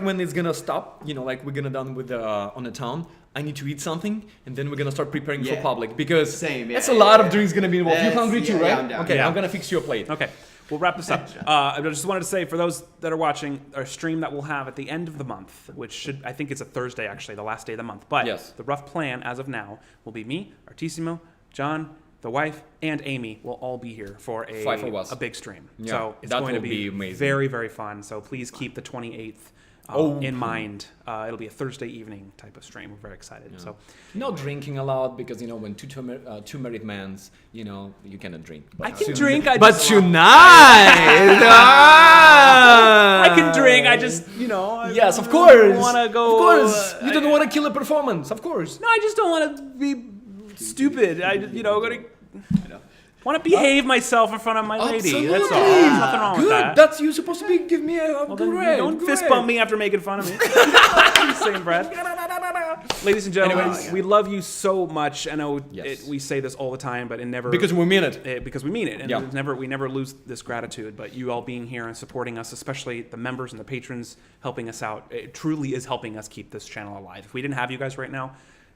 when it's gonna stop, we're gonna done with on the town. I need to eat something, and then we're gonna start preparing for Yeah. public because Same, yeah, that's a yeah, lot yeah. of drinks gonna be involved. You Yes, hungry too, yeah, right? yeah, I'm down. Okay, Yeah. I'm gonna fix you a plate. Okay, we'll wrap this up. I just wanted to say for those that are watching, our stream that we'll have at the end of the month, which I think it's a Thursday actually, the last day of the month. But Yes. the rough plan as of now will be me, Artissimo, John, the wife, and Amy will all be here for 5 of us. a big stream. Yeah, So it's that going to will be amazing. very, very fun. So please keep the 28th Oh. in mind. It'll be a Thursday evening type of stream. We're very excited. Yeah. So No drinking allowed because when two married men, you cannot drink. But I can soon- drink. But tonight, I can drink. I just, Yes, of course. want to go. Of course, you don't want to kill a performance. Of course. No, I just don't want to be stupid. I know. want to behave myself in front of my lady. Absolutely. That's all. There's nothing wrong Good. with that. That's you supposed to be. Give me a Well, then great. don't fist great. bump me after making fun of me. Same breath. Ladies and gentlemen, Anyways. we love you so much. I know Yes. we say this all the time, but it never Because we mean it. because we mean it, and Yeah. we never lose this gratitude. But you all being here and supporting us, especially the members and the patrons helping us out, it truly is helping us keep this channel alive. If we didn't have you guys right now,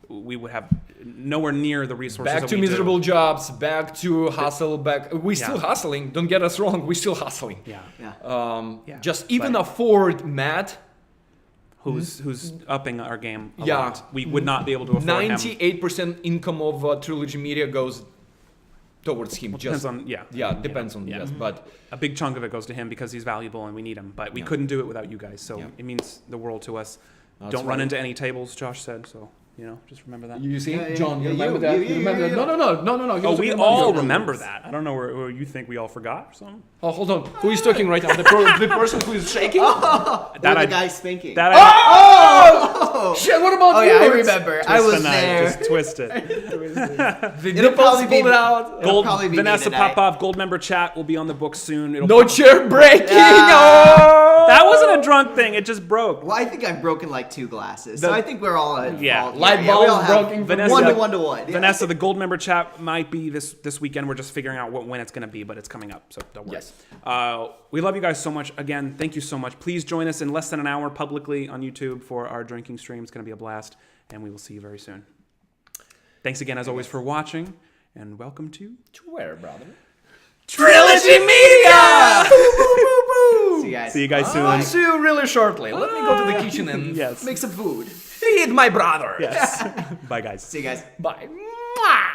we would have nowhere near the resources. Back that to we do. miserable jobs. Back to hustle. We're still hustling. Don't get us wrong. We're still hustling. Yeah. Yeah. Yeah. Just even But- afford Matt. Who's upping our game a Yeah. lot. We would not be able to afford him. 98% income of Trilogy Media goes towards him. Depends on depends on yeah. yes, but A big chunk of it goes to him because he's valuable and we need him. But we Yeah. couldn't do it without you guys, so Yeah. it means the world to us. That's Don't run right. into any tables, Josh said. So just remember that. You see, Yeah, yeah, John, you yeah, remember you, that? you, You remember you, that? you. No. Oh, we You all remember. remember that. I don't know where you think we all forgot or something. Oh, hold on. Who is talking right now? The person who is shaking? Or That the I- guy spanking. That Oh! Shit, what about oh you? yeah, I remember. I twist was the knife, there. just twist it. The It'll nipples probably be- pulled it out. It'll probably be me Vanessa tonight. Popov, gold member chat will be on the book soon. It'll No chair breaking. Ah. Oh! That wasn't a drunk thing. It just broke. Well, I think I've broken like 2 glasses, The- so I think we're all at Yeah. fault. Light we all bulbs have broken. Vanessa- 1 to 1. Vanessa, the gold member chat might be this weekend. We're just figuring out when it's going to be, but it's coming up, so don't worry. Yes. We love you guys so much. Again, thank you so much. Please join us in less than an hour publicly on YouTube for our drinking stream. It's going to be a blast, and we will see you very soon. Thanks again, as always, for watching, And welcome to To where, brother? Trilogy Media! See you guys. See you guys soon. I'll see you really shortly. Let me go to the kitchen and Yes. Make some food. feed my brother. Yes. Bye, guys. See you guys. Bye. Mwah!